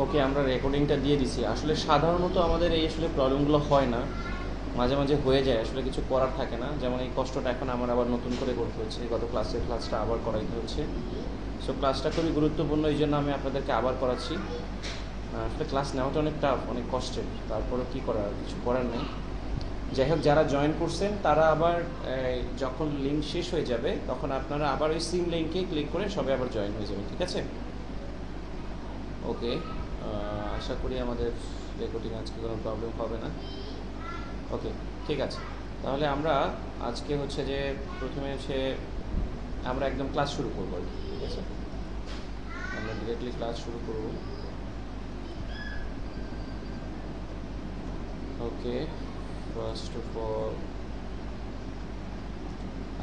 ওকে, আমরা রেকর্ডিংটা দিয়ে দিছি। আসলে সাধারণত আমাদের এই আসলে প্রবলেমগুলো হয় না, মাঝে মাঝে হয়ে যায়, আসলে কিছু করার থাকে না। যেমন এই কষ্টটা এখন আমার আবার নতুন করে করতে হচ্ছে, গত ক্লাসটা আবার করাইতে হচ্ছে। সো ক্লাসটা খুবই গুরুত্বপূর্ণ, এই জন্য আমি আপনাদেরকে আবার করাচ্ছি। আসলে ক্লাস নেওয়াটা অনেক টাফ, অনেক কষ্টের, তারপরেও কী করার, কিছু করার নেই। যাই হোক, যারা জয়েন করছেন তারা আবার যখন লিঙ্ক শেষ হয়ে যাবে তখন আপনারা আবার ওই সিম লিঙ্কে ক্লিক করে সবাই আবার জয়েন হয়ে যাবেন, ঠিক আছে? ওকে, আশা করি আমাদের রেকর্ডিং আজকে কোনো প্রবলেম হবে না। ওকে, ঠিক আছে। তাহলে আমরা আজকে হচ্ছে যে প্রথমে আমরা একদম ক্লাস শুরু করবো, ঠিক আছে? আমরা ডিরেক্টলি ক্লাস শুরু করব। ওকে, ফার্স্ট অফ অল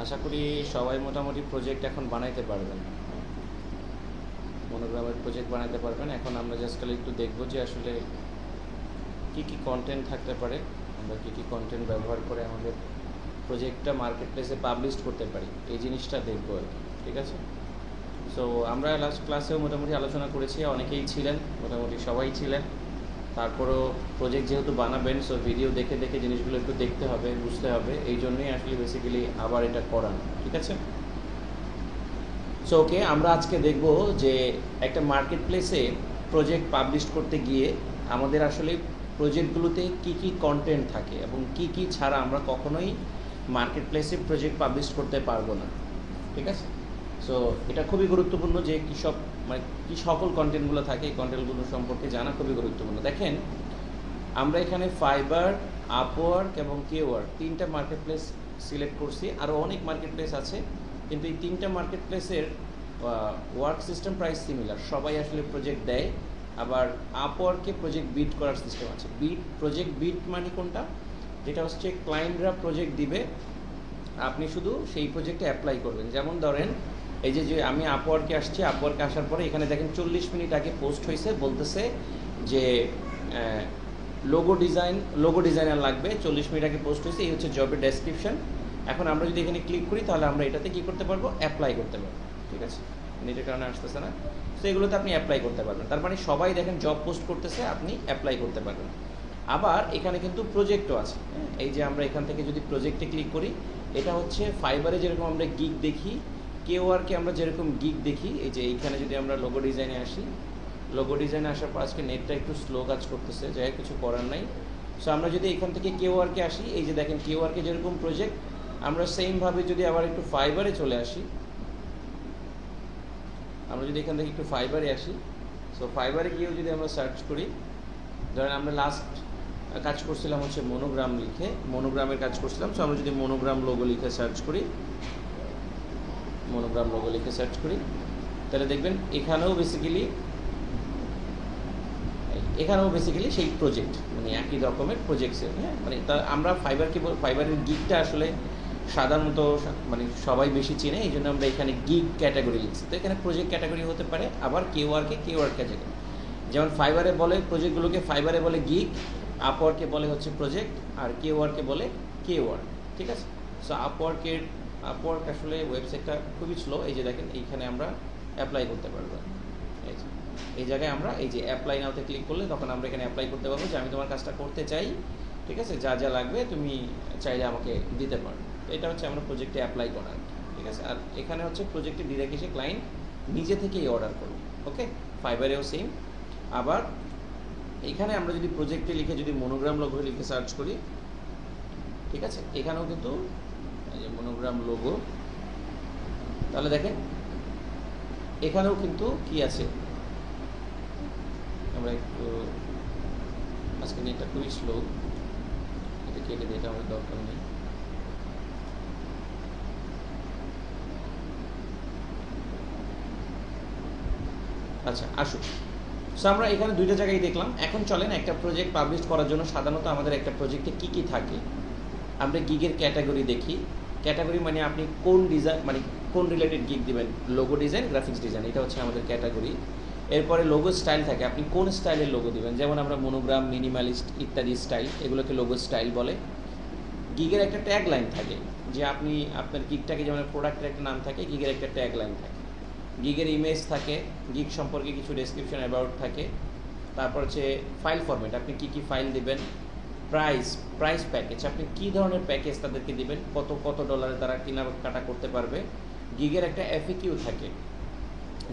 আশা করি সবাই মোটামুটি প্রজেক্ট এখন বানাইতে পারবেন, মনোগ্রামের প্রজেক্ট বানাতে পারবেন। এখন আমরা জাস্ট খালি একটু দেখব যে আসলে কী কী কন্টেন্ট থাকতে পারে, আমরা কী কী কন্টেন্ট ব্যবহার করে আমাদের প্রজেক্টটা মার্কেট প্লেসে পাবলিশ করতে পারি, এই জিনিসটা দেখবো আর কি, ঠিক আছে? সো আমরা লাস্ট ক্লাসেও মোটামুটি আলোচনা করেছি, অনেকেই ছিলেন, মোটামুটি সবাই ছিলেন। তারপরেও প্রজেক্ট যেহেতু বানাবেন, সো ভিডিও দেখে দেখে জিনিসগুলো একটু দেখতে হবে, বুঝতে হবে, এই জন্যই আসলে বেসিক্যালি আবার এটা করানো, ঠিক আছে? সো ওকে, আমরা আজকে দেখব যে একটা মার্কেট প্লেসে প্রজেক্ট পাবলিশ করতে গিয়ে আমাদের আসলে প্রজেক্টগুলোতে কী কী কন্টেন্ট থাকে এবং কী কী ছাড়া আমরা কখনোই মার্কেট প্লেসে প্রজেক্ট পাবলিশ করতে পারবো না, ঠিক আছে? সো এটা খুবই গুরুত্বপূর্ণ যে কী সকল কন্টেন্টগুলো থাকে, এই কন্টেন্টগুলো সম্পর্কে জানা খুবই গুরুত্বপূর্ণ। দেখেন, আমরা এখানে ফাইবার, আপওয়ার্ক এবং কেওয়ার্ক তিনটা মার্কেট প্লেস সিলেক্ট করছি। আরও অনেক মার্কেট প্লেস আছে, কিন্তু এই তিনটা মার্কেট প্লেসের ওয়ার্ক সিস্টেম প্রায় সিমিলার, সবাই আসলে প্রজেক্ট দেয়। আবার আপওয়ার্কে প্রজেক্ট বিড করার সিস্টেম আছে। প্রজেক্ট বিড মানে কোনটা? যেটা হচ্ছে ক্লায়েন্টরা প্রজেক্ট দিবে, আপনি শুধু সেই প্রজেক্টে অ্যাপ্লাই করবেন। যেমন ধরেন, এই যে আমি আপওয়ার্কে আসছি, আপওয়ার্কে আসার পরে এখানে দেখেন 40 মিনিট আগে পোস্ট হয়েছে, বলতেছে যে লোগো ডিজাইনার লাগবে, 40 মিনিট আগে পোস্ট হয়েছে, এই হচ্ছে জবের ডেসক্রিপশন। এখন আমরা যদি এখানে ক্লিক করি তাহলে আমরা এটাতে কী করতে পারবো? অ্যাপ্লাই করতে পারবো, ঠিক আছে? নেটের কারণে আসতেছে না, তো এগুলোতে আপনি অ্যাপ্লাই করতে পারবেন। তার মানে সবাই দেখেন জব পোস্ট করতেছে, আপনি অ্যাপ্লাই করতে পারবেন। আবার এখানে কিন্তু প্রজেক্টও আছে। এই যে আমরা এখান থেকে যদি প্রজেক্টে ক্লিক করি, এটা হচ্ছে ফাইবারে যেরকম আমরা গিগ দেখি, কেওয়ার্কে আমরা যেরকম গিগ দেখি। এই যে এইখানে যদি আমরা লোগো ডিজাইনে আসি, লোগো ডিজাইনে আসার পর আজকে নেটটা একটু স্লো কাজ করতেছে, যাই কিছু করার নাই। সো আমরা যদি এখান থেকে কেওয়ার্কে আসি, এই যে দেখেন কেওয়ার্কে যেরকম প্রজেক্ট, আমরা সেমভাবে যদি আবার একটু ফাইবারে চলে আসি, আমরা যদি এখান থেকে একটু ফাইবারে আসি, সো ফাইবারে গিয়েও যদি আমরা সার্চ করি, ধরেন আমরা লাস্ট কাজ করছিলাম হচ্ছে মনোগ্রাম লিখে, মনোগ্রামের কাজ করছিলাম। সো আমরা যদি মনোগ্রাম লোগো লিখে সার্চ করি, তাহলে দেখবেন এখানেও বেসিক্যালি সেই প্রজেক্ট, মানে একই রকমের প্রজেক্টসের। হ্যাঁ, মানে তা আমরা ফাইবারের গিগটা আসলে সাধারণত মানে সবাই বেশি চেনে, এই জন্য আমরা এখানে গিগ ক্যাটাগরি লিখছি। তো এখানে প্রজেক্ট ক্যাটাগরি হতে পারে, আবার কেওয়ার্ক ক্যাটাগরি। যেমন ফাইবারে বলে প্রজেক্টগুলোকে, ফাইবারে বলে গিগ, আপওয়ার্কে বলে হচ্ছে প্রজেক্ট, আর কেওয়ার্কে বলে কেওয়ার্ক, ঠিক আছে? সো আপওয়ার্ক আসলে ওয়েবসাইটটা খুবই স্লো। এই যে দেখেন, এইখানে আমরা অ্যাপ্লাই করতে পারবো। এই জায়গায় আমরা এই যে অ্যাপ্লাই নাওতে ক্লিক করলে তখন আমরা এখানে অ্যাপ্লাই করতে পারবো যে আমি তোমার কাজটা করতে চাই, ঠিক আছে? যা যা লাগবে তুমি চাইলে আমাকে দিতে পারো। এটা হচ্ছে আমরা প্রজেক্টে অ্যাপ্লাই করার, ঠিক আছে? আর এখানে হচ্ছে প্রজেক্টে ডিরেক্ট এসে ক্লায়েন্ট নিজে থেকেই অর্ডার করবে। ওকে, ফাইবারেও সেম। আবার এখানে আমরা যদি প্রজেক্টে লিখে যদি মনোগ্রাম লোগো লিখে সার্চ করি, ঠিক আছে? এখানেও কিন্তু এই যে মনোগ্রাম লোগো, তাহলে দেখেন এখানেও কিন্তু কি আছে, আমরা একটু আজকে নেটটা খুবই স্লো, এটা কেটে দিয়ে, এটা আমাদের দরকার নেই। আচ্ছা, আসুন। সো আমরা এখানে দুইটা জায়গায় দেখলাম। এখন চলেন একটা প্রজেক্ট পাবলিশ করার জন্য সাধারণত আমাদের একটা প্রজেক্টে কী কী থাকে আমরা গিগের ক্যাটাগরি দেখি। ক্যাটাগরি মানে আপনি কোন ডিজাইন, মানে কোন রিলেটেড গিগ দিবেন, লোগো ডিজাইন, গ্রাফিক্স ডিজাইন, এটা হচ্ছে আমাদের ক্যাটাগরি। এরপরে লোগো স্টাইল থাকে, আপনি কোন স্টাইলের লোগো দিবেন, যেমন আমরা মনোগ্রাম, মিনিমালিস্ট ইত্যাদি স্টাইল, এগুলোকে লোগো স্টাইল বলে। গিগের একটা ট্যাগ লাইন থাকে, যে আপনি আপনার গিগটাকে, যেমন প্রোডাক্টের একটা নাম থাকে, গিগের একটা ট্যাগ লাইন থাকে। গিগের ইমেজ থাকে, গিগ সম্পর্কে কিছু ডেসক্রিপশন অ্যাবাউট থাকে। তারপর হচ্ছে ফাইল ফরম্যাট, আপনি কি কি ফাইল দিবেন, প্রাইস প্যাকেজ, আপনি কি ধরনের প্যাকেজ তাদেরকে দিবেন, কত কত ডলারে তারা কেনাকাটা করতে পারবে। গিগের একটা এফএকিউ থাকে,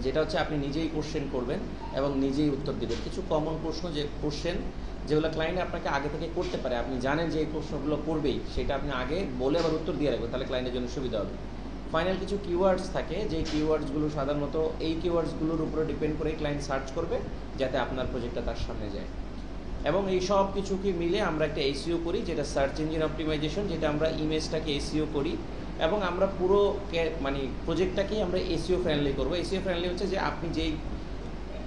যেটা হচ্ছে আপনি নিজেই কোশ্চেন করবেন এবং নিজেই উত্তর দিবেন। কিছু কমন প্রশ্ন, যে কোশ্চেন যেগুলো ক্লায়েন্ট আপনাকে আগে থেকে করতে পারে, আপনি জানেন যে এই প্রশ্নগুলো করবেই, সেটা আপনি আগে বলে আবার উত্তর দিয়ে রাখবেন, তাহলে ক্লায়েন্টের জন্য সুবিধা হবে। ফাইনাল কিছু কিওয়ার্ডস থাকে, যে কিওয়ার্ডসগুলো সাধারণত এই কিওয়ার্ডসগুলোর উপরে ডিপেন্ড করে ক্লায়েন্ট সার্চ করবে যাতে আপনার প্রজেক্টটা তার সামনে যায়। এবং এই সব কিছুকে মিলে আমরা একটা এসইও করি, যেটা সার্চ ইঞ্জিন অপটিমাইজেশন, যেটা আমরা ইমেজটাকে এসইও করি এবং আমরা পুরো মানে প্রজেক্টটাকেই আমরা এসইও ফ্রেন্ডলি করবো। এসইও ফ্রেন্ডলি হচ্ছে যে আপনি যেই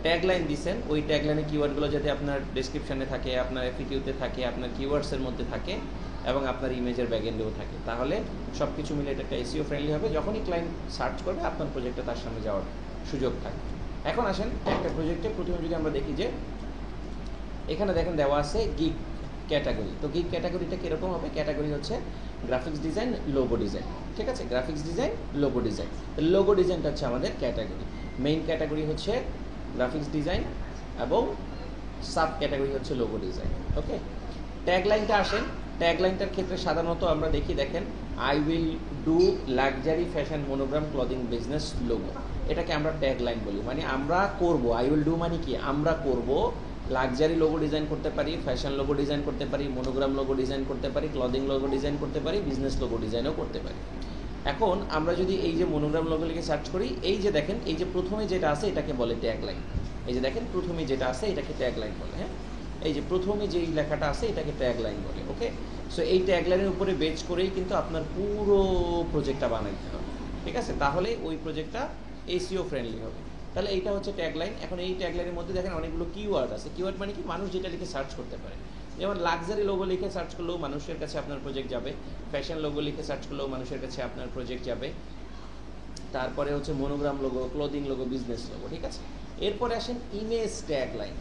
ট্যাগলাইন দিচ্ছেন ওই ট্যাগলাইনের কিওয়ার্ডগুলো যাতে আপনার ডেসক্রিপশানে থাকে, আপনার এফিকিউতে থাকে, আপনার কিওয়ার্ডসের মধ্যে থাকে এবং আপনার ইমেজের ব্যাকএন্ডেও থাকে, তাহলে সব কিছু মিলে এটা একটা এসইও ফ্রেন্ডলি হবে। যখনই ক্লায়েন্ট সার্চ করবে আপনার প্রজেক্টটা তার সামনে যাওয়ার সুযোগ থাকে। এখন আসেন একটা প্রজেক্টে প্রথমে যদি আমরা দেখি যে এখানে দেখেন দেওয়া আছে গিগ ক্যাটাগরি। তো গিগ ক্যাটাগরিটা কীরকম হবে? ক্যাটাগরি হচ্ছে গ্রাফিক্স ডিজাইন, লোগো ডিজাইন, ঠিক আছে? Graphics design, logo design. Logo ডিজাইনটা হচ্ছে আমাদের ক্যাটাগরি। মেইন ক্যাটাগরি হচ্ছে গ্রাফিক্স ডিজাইন এবং সাব ক্যাটাগরি হচ্ছে লোগো ডিজাইন। ওকে, ট্যাগলাইনটা আসেন। ট্যাগলাইনটার ক্ষেত্রে সাধারণত আমরা দেখি, দেখেন I will do luxury fashion monogram clothing business logo, এটাকে আমরা ট্যাগলাইন বলি। মানে আমরা করব, আই উইল ডু মানে কি, আমরা করব লাক্সারি লোগো ডিজাইন করতে পারি, ফ্যাশন লোগো ডিজাইন করতে পারি, মোনোগ্রাম লোগো ডিজাইন করতে পারি, ক্লদিং লোগো ডিজাইন করতে পারি, বিজনেস লোগো ডিজাইনও করতে পারি। এখন আমরা যদি এই যে মোনোগ্রাম লোগো লিখে সার্চ করি, এই যে দেখেন এই যে প্রথমে যেটা আছে এটাকে বলে ট্যাগলাইন। এই যে দেখেন প্রথমে যেটা আছে এটাকে ট্যাগলাইন বলে। হ্যাঁ, এই যে প্রথমে যেই লেখাটা আছে এটাকে ট্যাগলাইন বলে। ওকে, সো এই ট্যাগলাইনের উপরে বেচ করেই কিন্তু আপনার পুরো প্রজেক্টটা বানাইতে হবে, ঠিক আছে? তাহলে ওই প্রজেক্টটা এসইও ফ্রেন্ডলি হবে। তাহলে এইটা হচ্ছে ট্যাগলাইন। এখন এই ট্যাগলাইনের মধ্যে দেখেন অনেকগুলো কিওয়ার্ড আছে। কিওয়ার্ড মানে কি, মানুষ যেটা লিখে সার্চ করতে পারে। যেমন লাক্সারি লোগো লিখে সার্চ করলেও মানুষের কাছে আপনার প্রজেক্ট যাবে, ফ্যাশন লোগো লিখে সার্চ করলেও মানুষের কাছে আপনার প্রজেক্ট যাবে। তারপরে হচ্ছে monogram logo, clothing logo, business logo, ঠিক আছে? এরপরে আসেন ইমেজ ট্যাগলাইন।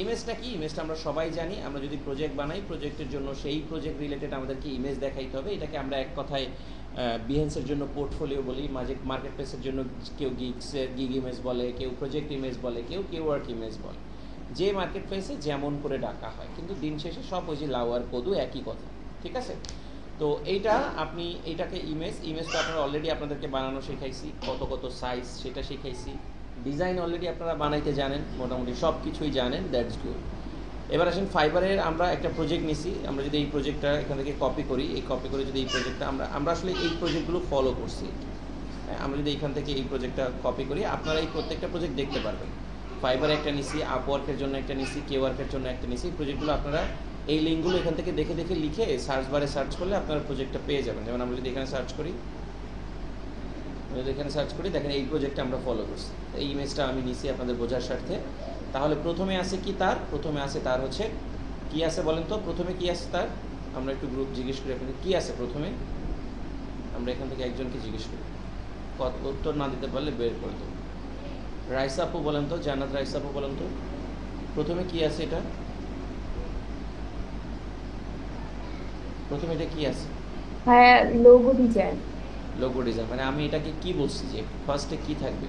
ইমেজটা কি? ইমেজটা আমরা সবাই জানি, আমরা যদি প্রজেক্ট বানাই, প্রজেক্টের জন্য সেই প্রজেক্ট রিলেটেড আমাদেরকে ইমেজ দেখাইতে হবে। এটাকে আমরা এক কথায় বিহেন্সের জন্য পোর্টফোলিও বলি, মার্কেট প্লেসের জন্য কেউ গিগ ইমেজ বলে, কেউ প্রজেক্ট ইমেজ বলে, কেউ ওয়ার্ক ইমেজ বলে, যে মার্কেট প্লেসে যেমন করে ডাকা হয়, কিন্তু দিন শেষে সব ওই যে লাউয়ার কদু একই কথা, ঠিক আছে? তো এইটা আপনি এইটাকে ইমেজটা আপনারা অলরেডি আপনাদেরকে বানানো শেখাইছি, কত কত সাইজ সেটা শেখাইছি। ডিজাইন অলরেডি আপনারা বানাইতে জানেন, মোটামুটি সব কিছুই জানেন, দ্যাটস গুড। এবার আসেন ফাইবারের আমরা একটা প্রজেক্ট নিছি। আমরা যদি এই প্রজেক্টটা এখান থেকে কপি করি, এই কপি করে যদি এই প্রজেক্টটা আমরা আসলে এই প্রজেক্টগুলো ফলো করছি। আমরা যদি এইখান থেকে এই প্রজেক্টটা কপি করি, আপনারা এই প্রত্যেকটা প্রজেক্ট দেখতে পারবেন। ফাইবারে একটা নিছি, আপওয়ার্কের জন্য একটা নিছি, কেওয়ার্কের জন্য একটা নিছি। প্রজেক্টগুলো আপনারা এই লিঙ্কগুলো এখান থেকে দেখে দেখে লিখে সার্চ বারে সার্চ করলে আপনারা প্রজেক্টটা পেয়ে যাবেন। যেমন আমরা যদি এখানে সার্চ করি, দেখেন এই প্রজেক্টটা আমরা ফলো করছি। এই ইমেজটা আমি নিছি আপনাদের বোঝার স্বার্থে। তাহলে প্রথমে আছে কি, প্রথমে আছে তার হচ্ছে কি আছে বলেন তো, প্রথমে কি আছে তার? আমরা একটু গ্রুপ জিজ্ঞেস করি আপনাদের কি আছে প্রথমে। আমরা এখান থেকে একজনকে জিজ্ঞেস করি, উত্তর না দিতে পারলে বের করে দেবো। রাইসাপু বলেন তো, জান্নাত রাইসাপু বলেন তো, প্রথমে কি আছে এটা? প্রথমে এটা কি আছে? হ্যাঁ, লোগো ডিজাইন। লোগো ডিজাইন মানে আমি এটাকে কি বলছি যে ফার্স্টে কি থাকবে?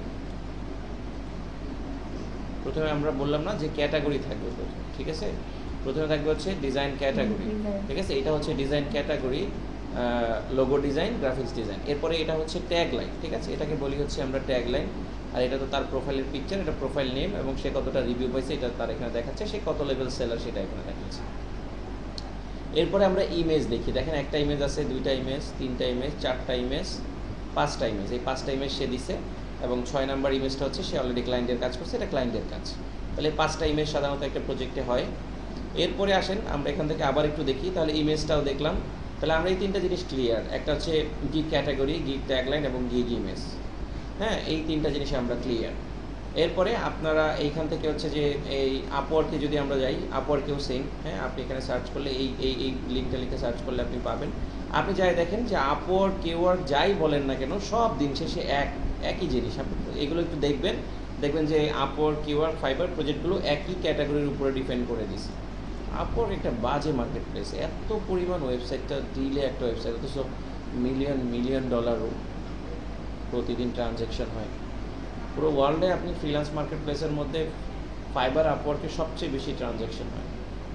প্রথমে আমরা বললাম না যে ক্যাটাগরি থাকবে প্রথমে, ঠিক আছে? প্রথমে থাকবে হচ্ছে ডিজাইন ক্যাটাগরি, ঠিক আছে? এটা হচ্ছে design category, logo design, graphics design. এরপরে এটা হচ্ছে ট্যাগলাইন, ঠিক আছে? এটাকে বলি হচ্ছে আমরা ট্যাগলাইন। আর এটা তো তার প্রোফাইলের পিকচার, এটা প্রোফাইল নেম এবং সে কতটা রিভিউ পাইছে এটা তার এখানে দেখাচ্ছে, সে কত লেভেল সেলার সেটা এখানে দেখাচ্ছে। এরপরে আমরা ইমেজ দেখি, দেখেন একটা ইমেজ আছে, দুইটা ইমেজ, তিনটা ইমেজ, চারটা ইমেজ, পাঁচটা ইমেজ। এই পাঁচটা ইমেজ সে দিছে এবং 6 নাম্বার ইমেজটা হচ্ছে সে অলরেডি ক্লায়েন্টের কাজ করছে, এটা ক্লায়েন্টের কাজ। তাহলে 5টা ইমেজ সাধারণত একটা প্রজেক্টে হয়। এরপরে আসেন আমরা এখান থেকে আবার একটু দেখি, তাহলে ইমেজটাও দেখলাম। তাহলে আমরা এই তিনটা জিনিস ক্লিয়ার, একটা হচ্ছে গিগ ক্যাটাগরি, গিগ ট্যাগলাইন এবং গিগ ইমেজ। হ্যাঁ, এই তিনটা জিনিস আমরা ক্লিয়ার। এরপরে আপনারা এইখান থেকে হচ্ছে যে এই আপওয়ার্কে যদি আমরা যাই, আপওয়ার্কেও সেম। হ্যাঁ, আপনি এখানে সার্চ করলে এই লিঙ্কটা লিখে সার্চ করলে আপনি পাবেন। আপনি যাই দেখেন যে আপওয়ার্ক, কেওয়ার্ক যাই বলেন না কেন, সব দিন শেষে একই জিনিস। আপনি এগুলো একটু দেখবেন যে আপওয়ার্ক, কেওয়ার্ক, ফাইবার প্রজেক্টগুলো একই ক্যাটাগরির উপরে ডিপেন্ড করে দিছে। আপওয়ার্ক একটা বাজে মার্কেট প্লেস, এত পরিমাণ ওয়েবসাইটটা দিলে একটা ওয়েবসাইট, অথচ মিলিয়ন ডলারও প্রতিদিন ট্রানজ্যাকশন হয়। পুরো ওয়ার্ল্ডে আপনি ফ্রিল্যান্স মার্কেট প্লেসের মধ্যে ফাইবার আপওয়ার্কে সবচেয়ে বেশি ট্রানজ্যাকশন হয়,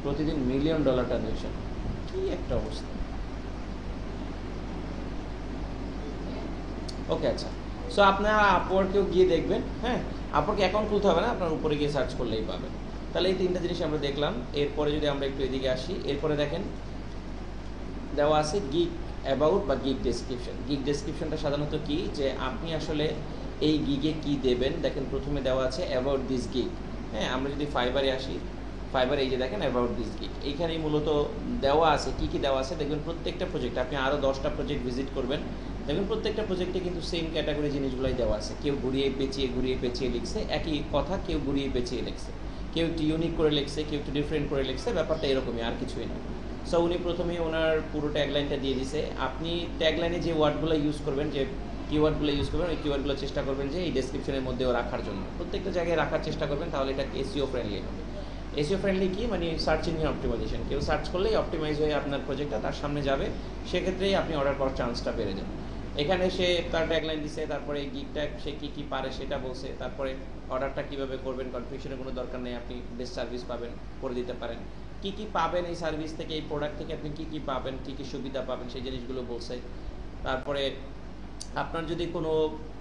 প্রতিদিন $1,000,000 ট্রানজ্যাকশন। কি একটা অবস্থা। ওকে, আচ্ছা, সো আপনারা আপওয়ার্কেও গিয়ে দেখবেন। হ্যাঁ, আপওয়ার্কে অ্যাকাউন্ট খুলতে হবে না, আপনার উপরে গিয়ে সার্চ করলেই পাবেন। তাহলে এই তিনটা জিনিস আমরা দেখলাম। এরপরে যদি আমরা একটু এদিকে আসি, এরপরে দেখেন দেওয়া আছে গিগ অ্যাবাউট বা গিগ ডেসক্রিপশন। গিগ ডেসক্রিপশনটা সাধারণত কি, যে আপনি আসলে এই গিগে কি দেবেন। দেখেন প্রথমে দেওয়া আছে অ্যাবাউট দিস গিগ। হ্যাঁ, আমরা যদি ফাইবারে আসি, ফাইবার এই যে দেখেন অ্যাবাউট দিস গিগ, এইখানেই মূলত দেওয়া আছে কি কি দেওয়া আছে। দেখবেন প্রত্যেকটা প্রজেক্ট, আপনি আরও 10টা প্রজেক্ট ভিজিট করবেন, দেখবেন প্রত্যেকটা প্রজেক্টে কিন্তু সেম ক্যাটাগরি জিনিসগুলোই দেওয়া আছে। কেউ ঘুরিয়ে পেঁচিয়ে লিখছে একই কথা, কেউ ঘুরিয়ে পেঁচিয়ে লিখছে, কেউ একটু ইউনিক করে লিখছে, কেউ একটু ডিফারেন্ট করে লিখছে। ব্যাপারটা এরকমই, আর কিছুই না। সো উনি প্রথমেই ওনার পুরো ট্যাগলাইনটা দিয়ে দিছে। আপনি ট্যাগলাইনে যে ওয়ার্ডগুলো ইউজ করবেন, যে কিওয়ার্ডগুলো ইউজ করবেন, ওই কিওয়ার্ডগুলো চেষ্টা করবেন যে এই ডেসক্রিপশনের মধ্যেও রাখার জন্য, প্রত্যেকটা জায়গায় রাখার চেষ্টা করবেন, তাহলে এটা এসইও ফ্রেন্ডলি হবে। এসইও ফ্রেন্ডলি কি মানে সার্চ ইঞ্জিন অপটিমাইজেশন। কেউ সার্চ করলেই অপটিমাইজ হয়ে আপনার প্রজেক্টটা তার সামনে যাবে, সেক্ষেত্রেই আপনি অর্ডার করার চান্সটা বেড়ে যাবে। এখানে সে তার ট্যাগলাইন দিছে, তারপরে এই গিগটা সে কী কী পারে সেটা বলছে, তারপরে অর্ডারটা কীভাবে করবেন, কনফিউশনের কোনো দরকার নেই, আপনি বেস্ট সার্ভিস পাবেন, করে দিতে পারেন। কী কী পাবেন এই সার্ভিস থেকে, এই প্রোডাক্ট থেকে আপনি কী কী পাবেন, কী কী সুবিধা পাবেন, সেই জিনিসগুলো বলছে। তারপরে আপনার যদি কোনো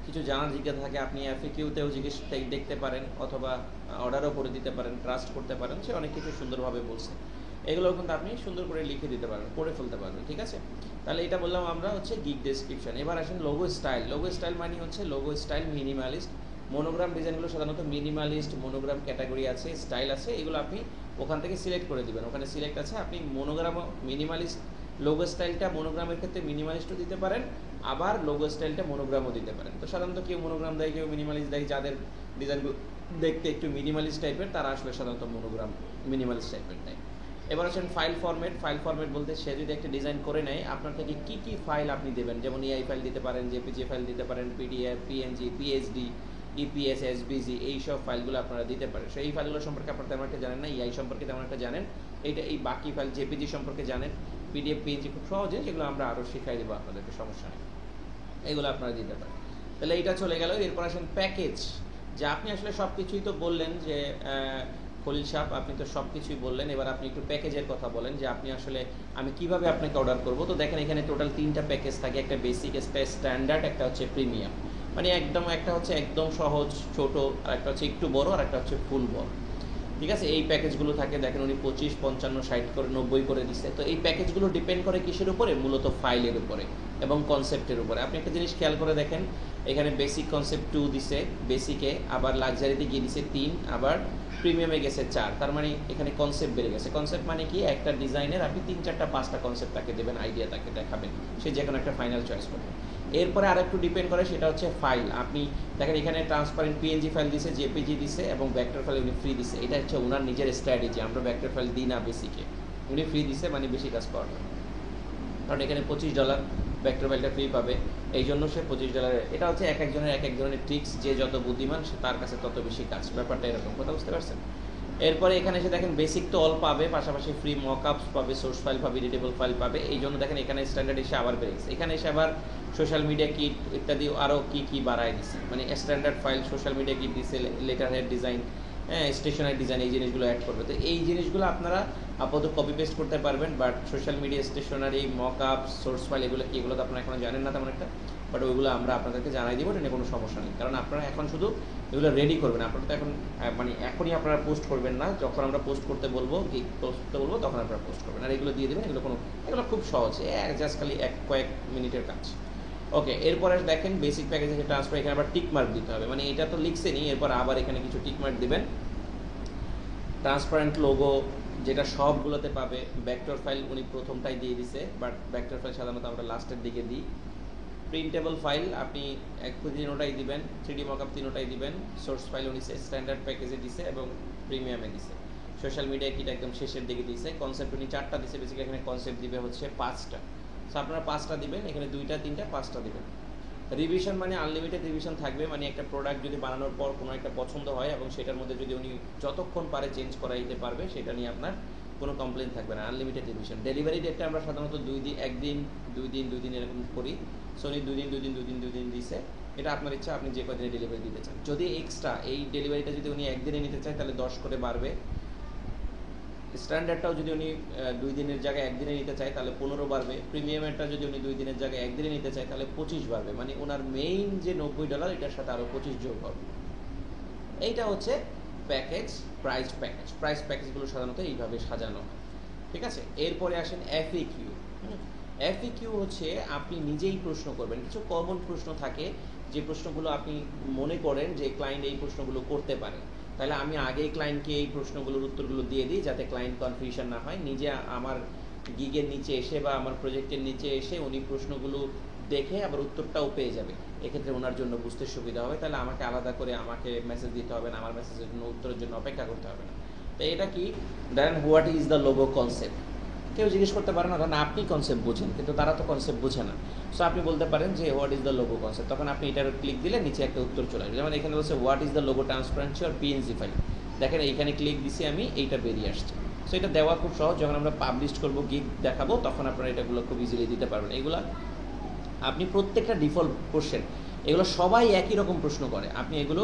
কিছু জানার জিজ্ঞাসা থাকে, আপনি এফএকিউতেও জিজ্ঞেস দেখতে পারেন, অথবা অর্ডারও করে দিতে পারেন, ট্রাস্ট করতে পারেন। সে অনেক কিছু সুন্দরভাবে বলছে, এগুলো কিন্তু আপনি সুন্দর করে লিখে দিতে পারবেন, করে ফেলতে পারবেন। ঠিক আছে, তাহলে এটা বললাম আমরা হচ্ছে গিগ ডেসক্রিপশন। এবার আসেন লোগো স্টাইল। লোগো স্টাইল মানে হচ্ছে লোগো স্টাইল মিনিমালিস্ট। মনোগ্রাম ডিজাইনগুলো সাধারণত মিনিমালিস্ট, মনোগ্রাম ক্যাটাগরি আছে, স্টাইল আছে, এগুলো আপনি ওখান থেকে সিলেক্ট করে দিবেন। ওখানে সিলেক্ট আছে, আপনি মনোগ্রাম মিনিমালিস্ট লোগো স্টাইলটা মনোগ্রামের ক্ষেত্রে মিনিমালিস্টও দিতে পারেন, আবার লোগো স্টাইলটা মনোগ্রামও দিতে পারেন। তো সাধারণত কেউ মনোগ্রাম দেয়, কেউ মিনিমালিস্ট দেয়। যাদের ডিজাইনগুলো দেখতে একটু মিনিমালিস্ট টাইপের, তারা আসলে সাধারণত মনোগ্রাম মিনিমালিস্ট টাইপের দেয়। এবার আসেন ফাইল ফরম্যাট। ফাইল ফরম্যাট বলতে সে যদি একটা ডিজাইন করে নেয়, আপনার থেকে কী কী ফাইল আপনি দেবেন, যেমন ইআই ফাইল দিতে পারেন, জেপিজি ফাইল দিতে পারেন, PDF, PNG, PhD, EPS, SBG, এইসব ফাইলগুলো আপনারা দিতে পারেন। সেই ফাইলগুলো সম্পর্কে আপনারা তেমন একটা জানেন না, ইআই সম্পর্কে তেমন একটা জানেন, এইটা এই বাকি ফাইল জেপিজি সম্পর্কে জানেন, পিডিএফ, পিএনজি খুব সহজে, যেগুলো আমরা আরও শিখাই দেবো আপনাদেরকে, সমস্যা নেই, এগুলো আপনারা দিতে পারেন। তাহলে এইটা চলে গেল। এরপর আসেন প্যাকেজ। যে আপনি আসলে সব কিছুই তো বললেন, যে খলিল সাহেব আপনি তো সব কিছুই বললেন, এবার আপনি একটু প্যাকেজের কথা বলেন, যে আপনি আসলে আমি কিভাবে আপনাকে অর্ডার করব। তো দেখেন এখানে টোটাল 3টা প্যাকেজ থাকে, একটা বেসিক, একটা স্ট্যান্ডার্ড, একটা হচ্ছে প্রিমিয়াম। মানে একদম একটা হচ্ছে একদম সহজ ছোট, আর একটা হচ্ছে একটু বড়, আর একটা হচ্ছে ফুল বড়। ঠিক আছে, এই প্যাকেজগুলো থাকে। দেখেন উনি 25, 55, 60 করে 90 করে দিচ্ছে। তো এই প্যাকেজগুলো ডিপেন্ড করে কিসের উপরে, মূলত ফাইলের উপরে এবং কনসেপ্টের উপরে। আপনি একটা জিনিস খেয়াল করে দেখেন, এখানে বেসিক কনসেপ্ট 2 দিছে বেসিকে, আবার লাক্সারিতে গিয়ে দিছে 3, আবার প্রিমিয়ামে গেছে 4। তার মানে এখানে কনসেপ্ট বেড়ে গেছে। কনসেপ্ট মানে কি, একটা ডিজাইনের আপনি 3, 4টা 5টা কনসেপ্ট তাকে দেবেন, আইডিয়া তাকে দেখাবেন, সে যে কোনো একটা ফাইনাল চয়েস করবে। এরপরে আর একটু ডিপেন্ড করে, সেটা হচ্ছে ফাইল। আপনি দেখেন এখানে ট্রান্সপারেন্ট পিএনজি ফাইল দিছে, জেপিজি দিছে, এবং ভেক্টর ফাইল উনি ফ্রি দিছে। এটা হচ্ছে ওনার নিজের স্ট্র্যাটেজি। আমরা ভেক্টর ফাইল দিই না বেসিকে, উনি ফ্রি দিছে, মানে বেশি কাজ পাওয়ার জন্য। কারণ এখানে $25 ভেক্টর ফাইলটা ফ্রি পাবে, এই জন্য সে $25। এটা হচ্ছে এক একজনের এক এক ধরনের ট্রিক্স, যে যত বুদ্ধিমান সে তার কাছে তত বেশি কাজ। ব্যাপারটা এরকম, কথা বুঝতে পারছেন? এরপরে এখানে এসে দেখেন বেসিক তো অল পাবে, পাশাপাশি ফ্রি মকআপস পাবে, সোর্স ফাইল পাবে, এডিটেবল ফাইল পাবে। এই জন্য দেখেন এখানে স্ট্যান্ডার্ড এসে আবার বেড়ে গেছে। এখানে এসে আবার সোশ্যাল মিডিয়া কিট ইত্যাদি আরও কী বাড়ায় দিচ্ছে, মানে standard file, social media kit দিচ্ছে, লেটার হেড ডিজাইন, হ্যাঁ, স্টেশনারি ডিজাইন, এই জিনিসগুলো অ্যাড করবে। তো এই জিনিসগুলো আপনারা আপাতত কপি পেস্ট করতে পারবেন, but social media, stationery, mockup, source file, এগুলো কি, এগুলো তো আপনারা এখন জানেন না তেমন একটা, বাট ওইগুলো আমরা আপনাদেরকে জানাই দিব, এটা কোনো সমস্যা নেই। কারণ আপনারা এখন শুধু এগুলো রেডি করবেন, আপনারা তো এখন মানে এখনই আপনারা পোস্ট করবেন না, যখন আমরা পোস্ট করতে বলবো, কি পোস্ট করতে বলবো, তখন আপনারা পোস্ট করবেন, আর এগুলো দিয়ে দেবেন। এগুলো খুব সহজ, জাস্ট খালি কয়েক মিনিটের কাজ। ওকে, এরপরে দেখেন বেসিক প্যাকেজে ট্রান্সফার, এখানে আবার টিক মার্ক দিতে হবে, মানে এটা তো লিখছেনই, এরপর আবার এখানে কিছু টিক মার্ক দিবেন। ট্রান্সপারেন্ট লোগো, যেটা সবগুলোতে পাবে। ভেক্টর ফাইল উনি প্রথমটাই দিয়ে দিছে, বাট ভেক্টর ফাইল সাধারণত আমরা লাস্টের দিকে দিই। প্রিন্টেবল ফাইল আপনি তিনোটাই দিবেন, 3D মকআপ তিনোটাই দিবেন। সোর্স ফাইল উনি স্ট্যান্ডার্ড প্যাকেজে দিছে এবং প্রিমিয়ামে দিছে। সোশ্যাল মিডিয়া কিট একদম শেষের দিকে দিছে। কনসেপ্ট উনি 4টা দিছে, বেসিক্যালি এখানে কনসেপ্ট দিবে হচ্ছে 5টা। সো আপনারা 5টা দিবেন, এখানে 2টা, 3টা, 5টা দিবেন। রিভিশন মানে আনলিমিটেড রিভিশন থাকবে, মানে একটা প্রোডাক্ট যদি বানানোর পর কোনো একটা পছন্দ হয় এবং সেটার মধ্যে যদি উনি যতক্ষণ পারে চেঞ্জ করা দিতে পারবে, সেটা নিয়ে আপনার কোনো কমপ্লেন থাকবে না। Unlimited revision. ডেলিভারি ডেটটা আমরা সাধারণত 2 দিন, 1 দিন, 2 দিন, 2 দিন এরকম করি। সো উনি 2 দিন দিছে, এটা আপনার ইচ্ছা, আপনি যে কদিনে ডেলিভারি দিতে চান। যদি এক্সট্রা এই ডেলিভারিটা যদি উনি একদিনে নিতে চায় তাহলে 10 করে বাড়বে। স্ট্যান্ডার্ডটাও যদি উনি 2 দিনের জায়গায় একদিনে নিতে চায় তাহলে 15 বাড়বে। প্রিমিয়ামেরটা যদি উনি 2 দিনের জায়গায় একদিনে নিতে চায় তাহলে 25 বাড়বে। মানে ওনার মেইন যে $90 এটার সাথে আরও 25 যোগ হবে। এইটা হচ্ছে প্যাকেজ, প্রাইস প্যাকেজগুলো সাধারণত এইভাবে সাজানো হয়, ঠিক আছে। এরপরে আসেন এফএকিউ। এফএকিউ হচ্ছে আপনি নিজেই প্রশ্ন করবেন। কিছু কমন প্রশ্ন থাকে যে প্রশ্নগুলো আপনি মনে করেন যে ক্লায়েন্ট এই প্রশ্নগুলো করতে পারে, তাহলে আমি আগেই ক্লায়েন্টকে এই প্রশ্নগুলোর উত্তরগুলো দিয়ে দিই যাতে ক্লায়েন্ট কনফিউশন না হয়। নিজে আমার গিগের নিচে এসে বা আমার প্রজেক্টের নিচে এসে উনি প্রশ্নগুলো দেখে আবার উত্তরটাও পেয়ে যাবে। এক্ষেত্রে ওনার জন্য বুঝতে সুবিধা হবে। তাহলে আমাকে আলাদা করে আমাকে মেসেজ দিতে হবে না, আমার মেসেজের জন্য উত্তরের জন্য অপেক্ষা করতে হবে না। তো এটা কি, ধরেন what is the logo concept, কেউ জিজ্ঞেস করতে পারে না, কারণ আপনি কনসেপ্ট বুঝেন কিন্তু তারা তো কনসেপ্ট বুঝে না। সো আপনি বলতে পারেন যে what is the logo concept, তখন আপনি এটার ক্লিক দিলে নিচে একটা উত্তর চলে আসবে। যেমন এখানে বলছে what is the logo transparency or PNG file, দেখেন এইখানে ক্লিক দিছি আমি, এইটা বেরিয়ে আসছে। সো এটা দেওয়া খুব সহজ। যখন আমরা পাবলিশ করবো, গিগ দেখাবো, তখন আপনারা এটাগুলো খুব ইজিলি দিতে পারবেন। এগুলা আপনি প্রত্যেকটা ডিফল্ট কোশ্চেন, এগুলো সবাই একই রকম প্রশ্ন করে, আপনি এগুলো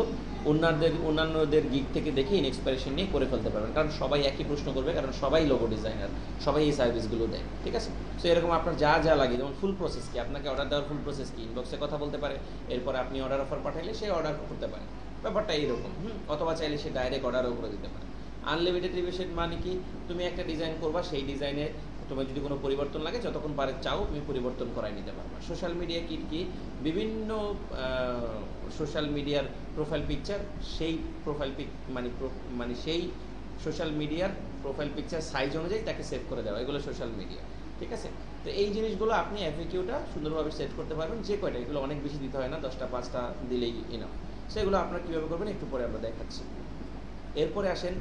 অন্যান্যদের গিগ থেকে দেখে ইনএক্সপাইরেশন নিয়ে করে ফেলতে পারবেন, কারণ সবাই একই প্রশ্ন করবে, কারণ সবাই লোগো ডিজাইনার, সবাই এই সার্ভিসগুলো দেয়, ঠিক আছে। সো এরকম আপনার যা যা লাগে, যেমন ফুল প্রসেস কি, আপনাকে অর্ডার দেওয়ার ফুল প্রসেস কি, ইনবক্সে কথা বলতে পারে, এরপর আপনি অর্ডার অফার পাঠাইলে সে অর্ডার করতে পারে, ব্যাপারটা এইরকম। অথবা চাইলে সে ডাইরেক্ট অর্ডারও করে দিতে পারে। আনলিমিটেড রিভিশন মানে কি, তুমি একটা ডিজাইন করবা, সেই ডিজাইনে তোমার যদি কোনো পরিবর্তন লাগে যতক্ষণ পারে চাও তুমি পরিবর্তন করাই নিতে পারবা। সোশ্যাল মিডিয়া কি বিভিন্ন সোশ্যাল মিডিয়ার প্রোফাইল পিকচার, সেই প্রোফাইল মানে সেই সোশ্যাল মিডিয়ার প্রোফাইল পিকচার সাইজ অনুযায়ী তাকে সেভ করে দেওয়া, এগুলো সোশ্যাল মিডিয়া, ঠিক আছে। তো এই জিনিসগুলো আপনি এফএকিউটা সুন্দরভাবে সেট করতে পারবেন। যে কয়টা, এগুলো অনেক বেশি দিতে হয় না, 10টা 5টা দিলেই এনাফ। সেগুলো আপনারা কীভাবে করবেন একটু পরে আমরা দেখাচ্ছি। এরপরে আসেন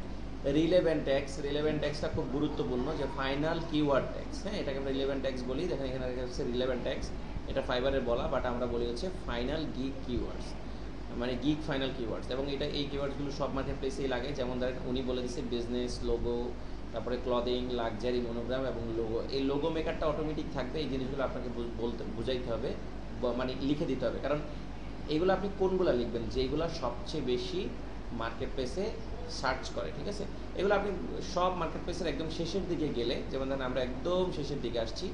রিলেভেন্ট ট্যাক্স। রিলেভেন্ট ট্যাক্সটা খুব গুরুত্বপূর্ণ, যে ফাইনাল কিওয়ার্ড ট্যাক্স, হ্যাঁ, এটাকে আমরা রিলেভেন্ট ট্যাক্স বলি। দেখেন এখানে হচ্ছে রিলেভেন্ট ট্যাক্স, এটা ফাইবারের বলা, বাট আমরা বলি হচ্ছে ফাইনাল গিগ কিওয়ার্ডস, মানে গিগ ফাইনাল কিওয়ার্ডস। এবং এটা এই কিওয়ার্ডসগুলো সব মার্কেট প্লেসেই লাগে। যেমন ধরেন উনি বলে দিচ্ছে বিজনেস, লোগো, তারপরে ক্লদিং, লাক্সারি, মনোগ্রাম এবং লোগো। এই লোগো মেকারটা অটোমেটিক থাকবে, এই জিনিসগুলো আপনাকে বুঝাইতে হবে, মানে লিখে দিতে হবে, কারণ এইগুলো আপনি কোনগুলো লিখবেন, যেগুলো সবচেয়ে বেশি মার্কেট প্লেসে সার্চ করে, ঠিক আছে। এগুলো আপনি সব মার্কেট প্লেসের একদম শেষের দিকে গেলে, যেমন ধরেন আমরা একদম শেষের দিকে আসছি,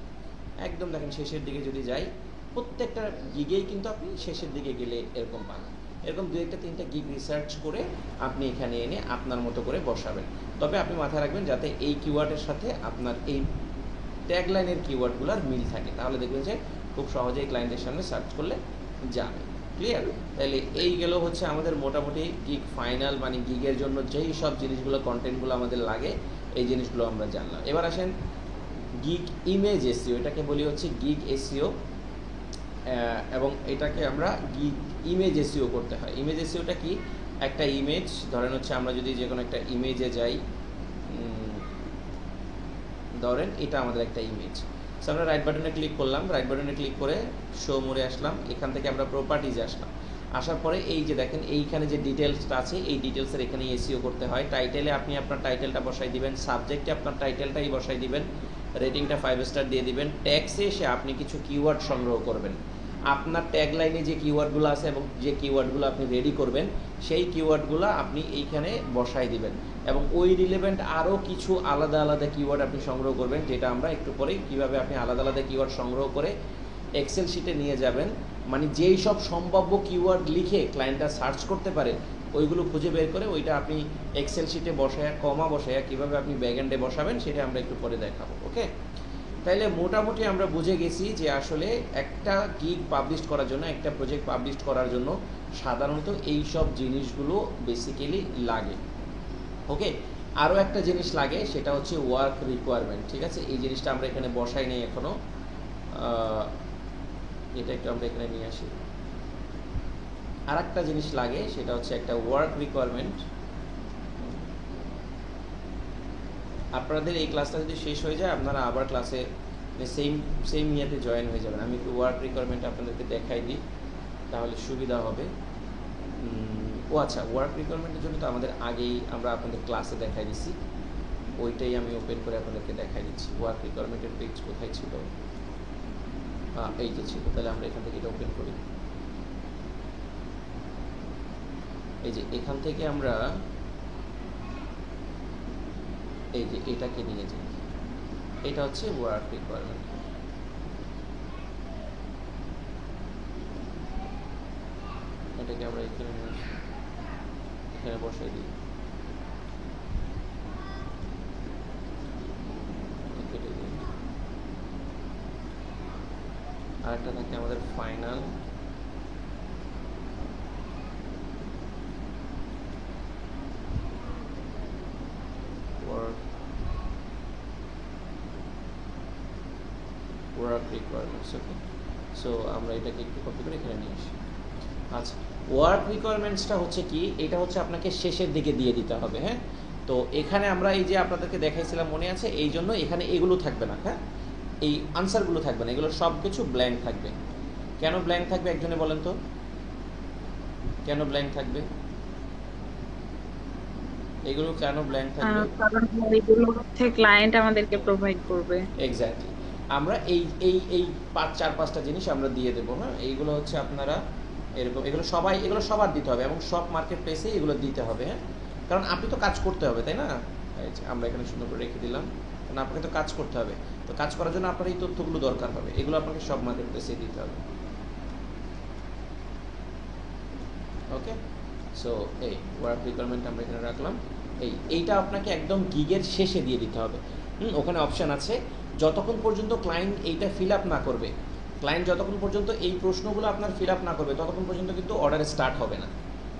একদম দেখেন শেষের দিকে যদি যাই, প্রত্যেকটা গিগেই কিন্তু আপনি শেষের দিকে গেলে এরকম পাবেন। এরকম 2-3টা গিগ রিসার্চ করে আপনি এখানে এনে আপনার মতো করে বসাবেন। তবে আপনি মাথায় রাখবেন যাতে এই কিওয়ার্ডের সাথে আপনার এই ট্যাগলাইনের কিওয়ার্ডগুলোর মিল থাকে, তাহলে দেখবেন যে খুব সহজেই ক্লায়েন্টের সামনে সার্চ করলে যাবে। ক্লিয়ার? তাহলে এই গেল হচ্ছে আমাদের মোটামুটি গিগ ফাইনাল, মানে গিগের জন্য যেই সব জিনিসগুলো কন্টেন্টগুলো আমাদের লাগে, এই জিনিসগুলো আমরা জানলাম। এবার আসেন গিগ ইমেজ এসইও, এটাকে বলি হচ্ছে গিগ এসইও, এবং এটাকে আমরা গিগ ইমেজ এসইও করতে হয়। ইমেজ এসইওটা কি, একটা ইমেজ ধরেন হচ্ছে আমরা যদি যে কোনো একটা ইমেজে যাই, ধরেন এটা আমাদের একটা ইমেজ। সো আমরা রাইট বাটনে ক্লিক করলাম, রাইট বাটনে ক্লিক করে শো মোরে আসলাম, এখান থেকে আমরা প্রপার্টিজে আসলাম। আসার পরে এই যে দেখেন এইখানে যে ডিটেলসটা আছে, এই ডিটেলসের এখানে এসইও করতে হয়। টাইটেলে আপনি আপনার টাইটেলটা বসাই দিবেন, সাবজেক্টে আপনার টাইটেলটাই বসাই দিবেন, রেটিংটা 5 স্টার দিয়ে দিবেন। ট্যাক্সে এসে আপনি কিছু কিওয়ার্ড সংগ্রহ করবেন, আপনার ট্যাগলাইনে যে কিওয়ার্ডগুলো আছে এবং যে কিওয়ার্ডগুলো আপনি রেডি করবেন, সেই কিওয়ার্ডগুলো আপনি এইখানে বসাই দিবেন, এবং ওই রিলেভেন্ট আরও কিছু আলাদা আলাদা কিওয়ার্ড আপনি সংগ্রহ করবেন, যেটা আমরা একটু পরেই কীভাবে আপনি আলাদা আলাদা কিওয়ার্ড সংগ্রহ করে এক্সেল শিটে নিয়ে যাবেন, মানে যেই সব সম্ভাব্য কিওয়ার্ড লিখে ক্লায়েন্টরা সার্চ করতে পারে ওইগুলো খুঁজে বের করে ওইটা আপনি এক্সেল শিটে বসায়া, কমা বসায়া কীভাবে আপনি ব্যাকএন্ডে বসাবেন সেটা আমরা একটু পরে দেখাবো। ওকে, তাইলে মোটামুটি আমরা বুঝে গেছি যে আসলে একটা গিগ পাবলিশ করার জন্য, একটা প্রজেক্ট পাবলিশ করার জন্য সাধারণত এই সব জিনিসগুলো বেসিক্যালি লাগে। ওকে, আরও একটা জিনিস লাগে, সেটা হচ্ছে ওয়ার্ক রিকোয়ারমেন্ট, ঠিক আছে। এই জিনিসটা আমরা এখানে বসাই নেই এখনও, এটা একটু আমরা এখানে নিয়ে আসি। আর একটা জিনিস লাগে, সেটা হচ্ছে একটা ওয়ার্ক রিকোয়ারমেন্ট। আপনাদের এই ক্লাসটা যদি শেষ হয়ে যায় আপনারা আবার ক্লাসে সেম ইয়েতে জয়েন হয়ে যাবেন। আমি একটু ওয়ার্ক রিকোয়ারমেন্ট আপনাদেরকে দেখাই দিই, তাহলে সুবিধা হবে। ও আচ্ছা, ওয়ার্ক রিকোয়ারমেন্টের জন্য তো আমাদের আগেই আমরা আপনাদের ক্লাসে দেখাই দিচ্ছি, ওইটাই আমি ওপেন করে আপনাদেরকে দেখাই দিচ্ছি। ওয়ার্ক রিকোয়ারমেন্টের পেজ কোথায় ছিল, এই যে ছিল, তাহলে আমরা এখান থেকে এটা ওপেন করি। এই যে এখান থেকে আমরা এই যে এটাকে নিয়ে যাই, এটা হচ্ছে ওয়ার্ক রিকোয়ারমেন্ট। এটাকে আমরা এখানে নিয়ে আসি, এখানে বসাই দিই, কেটে দিই। আরেকটা থাকে আমাদের ফাইনাল, ওয়ার্ক রিকোয়ারমেন্টস। ওকে, সো আমরা এটাকে একটু কপি করে এখানে নিয়ে আসি। আচ্ছা, ওয়ার্ক রিকোয়ারমেন্টসটা হচ্ছে কি, এটা হচ্ছে আপনাকে শেষের দিকে দিয়ে দিতে হবে। হ্যাঁ, তো এখানে আমরা এই যে আপনাদেরকে দেখাইছিলাম মনে আছে, এই জন্য এখানে এগুলো থাকবে না। হ্যাঁ, এই আনসারগুলো থাকবে না, এগুলো সব কিছু ব্ল্যাঙ্ক থাকবে। কেন ব্ল্যাঙ্ক থাকবে একজনে বলেন তো, কেন ব্ল্যাঙ্ক থাকবে? এগুলো কেন ব্ল্যাঙ্ক থাকবে? কারণ এগুলো হচ্ছে ক্লায়েন্ট আমাদেরকে প্রোভাইড করবে। এক্স্যাক্টলি, আমরা এই এই এই 4-5টা জিনিস আমরা দিয়ে দেবো। হ্যাঁ, এইগুলো হচ্ছে আপনারা এরকম, এগুলো সবার দিতে হবে এবং সব মার্কেট প্লেসে এগুলো দিতে হবে। হ্যাঁ, কারণ আপনি তো কাজ করতে হবে, তাই না? এই যে আমরা এখানে সুন্দর করে রেখে দিলাম, কারণ আপনাকে তো কাজ করতে হবে। তো কাজ করার জন্য আপনার এই তথ্যগুলো দরকার হবে, এগুলো আপনাকে সব মার্কেট প্লেসে দিতে হবে। ওকে, সো এই ওয়ার্ক রিকোয়ারমেন্ট আমরা এখানে রাখলাম। এইটা আপনাকে একদম গিগের শেষে দিয়ে দিতে হবে। ওখানে অপশান আছে, যতক্ষণ পর্যন্ত ক্লায়েন্ট এইটা ফিল আপ না করবে, ক্লায়েন্ট যতক্ষণ পর্যন্ত এই প্রশ্নগুলো আপনার ফিল আপ না করবে, ততক্ষণ পর্যন্ত কিন্তু অর্ডার স্টার্ট হবে না।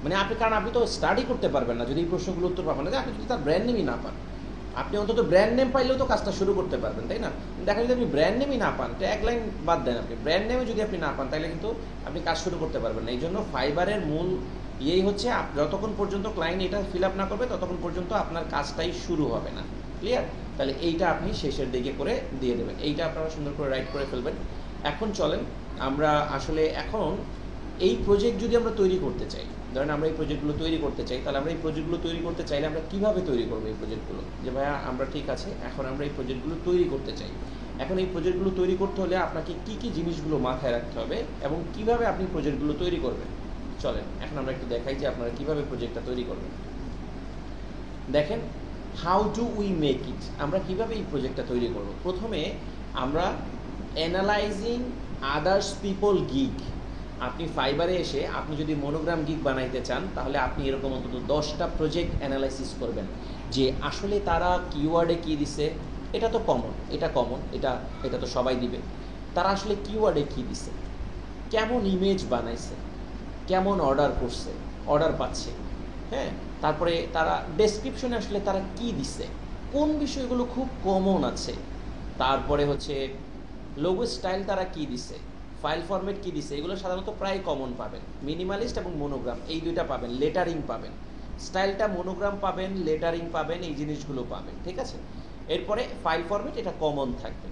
মানে কারণ আপনি তো স্টার্টই করতে পারবেন না যদি এই প্রশ্নগুলো উত্তর পাবেন না, আপনি যদি তার ব্র্যান্ড নেমই না পান। আপনি অন্তত ব্র্যান্ড নেম পাইলেও তো কাজটা শুরু করতে পারবেন, তাই না? দেখা যদি আপনি ব্র্যান্ড নেমই না পান, এক লাইন বাদ দেন, আপনি ব্র্যান্ড নেমে যদি আপনি না পান, তাহলে কিন্তু আপনি কাজ শুরু করতে পারবেন না। এই জন্য ফাইবারের মূল ইয়েই হচ্ছে, যতক্ষণ পর্যন্ত ক্লায়েন্ট এটা ফিল আপ না করবে, ততক্ষণ পর্যন্ত আপনার কাজটাই শুরু হবে না। ক্লিয়ার? তাহলে এইটা আপনি শেষের দিকে করে দিয়ে দেবেন, এইটা আপনারা সুন্দর করে রাইট করে ফেলবেন। এখন চলেন আমরা আসলে এখন এই প্রজেক্ট যদি আমরা তৈরি করতে চাই, ধরেন আমরা এই প্রজেক্টগুলো তৈরি করতে চাই, তাহলে আমরা এই প্রজেক্টগুলো তৈরি করতে চাইলে আমরা কীভাবে তৈরি করবো এই প্রজেক্টগুলো? যে ভাইয়া আমরা ঠিক আছে, এখন আমরা এই প্রজেক্টগুলো তৈরি করতে চাই। এখন এই প্রজেক্টগুলো তৈরি করতে হলে আপনাকে কী কী জিনিসগুলো মাথায় রাখতে হবে এবং কিভাবে আপনি প্রজেক্টগুলো তৈরি করবেন। চলেন এখন আমরা একটু দেখাই যে আপনারা কীভাবে প্রজেক্টটা তৈরি করবেন। দেখেন, how do we make it, আমরা কীভাবে এই প্রজেক্টটা তৈরি করব। প্রথমে আমরা অ্যানালাইজিং আদার্স পিপল গিগ। আপনি ফাইবারে এসে আপনি যদি মনোগ্রাম গিগ বানাইতে চান, তাহলে আপনি এরকম অন্তত 10টা প্রজেক্ট অ্যানালাইসিস করবেন যে আসলে তারা কিওয়ার্ডে কী দিছে। এটা তো কমন, এটা তো সবাই দিবে। তারা আসলে কিওয়ার্ডে কী দিছে, কেমন ইমেজ বানাইছে, কেমন অর্ডার করছে, অর্ডার পাচ্ছে। হ্যাঁ, তারপরে তারা ডেসক্রিপশনে আসলে তারা কি দিছে, কোন বিষয়গুলো খুব কমন আছে। তারপরে হচ্ছে লোগো স্টাইল তারা কি দিছে, ফাইল ফরম্যাট কি দিছে, এগুলো সাধারণত প্রায় কমন পাবেন। মিনিমালিস্ট এবং মনোগ্রাম এই দুইটা পাবেন, লেটারিং পাবেন, স্টাইলটা মনোগ্রাম পাবেন, লেটারিং পাবেন, এই জিনিসগুলো পাবেন। ঠিক আছে, এরপরে ফাইল ফরম্যাট এটা কমন থাকবে।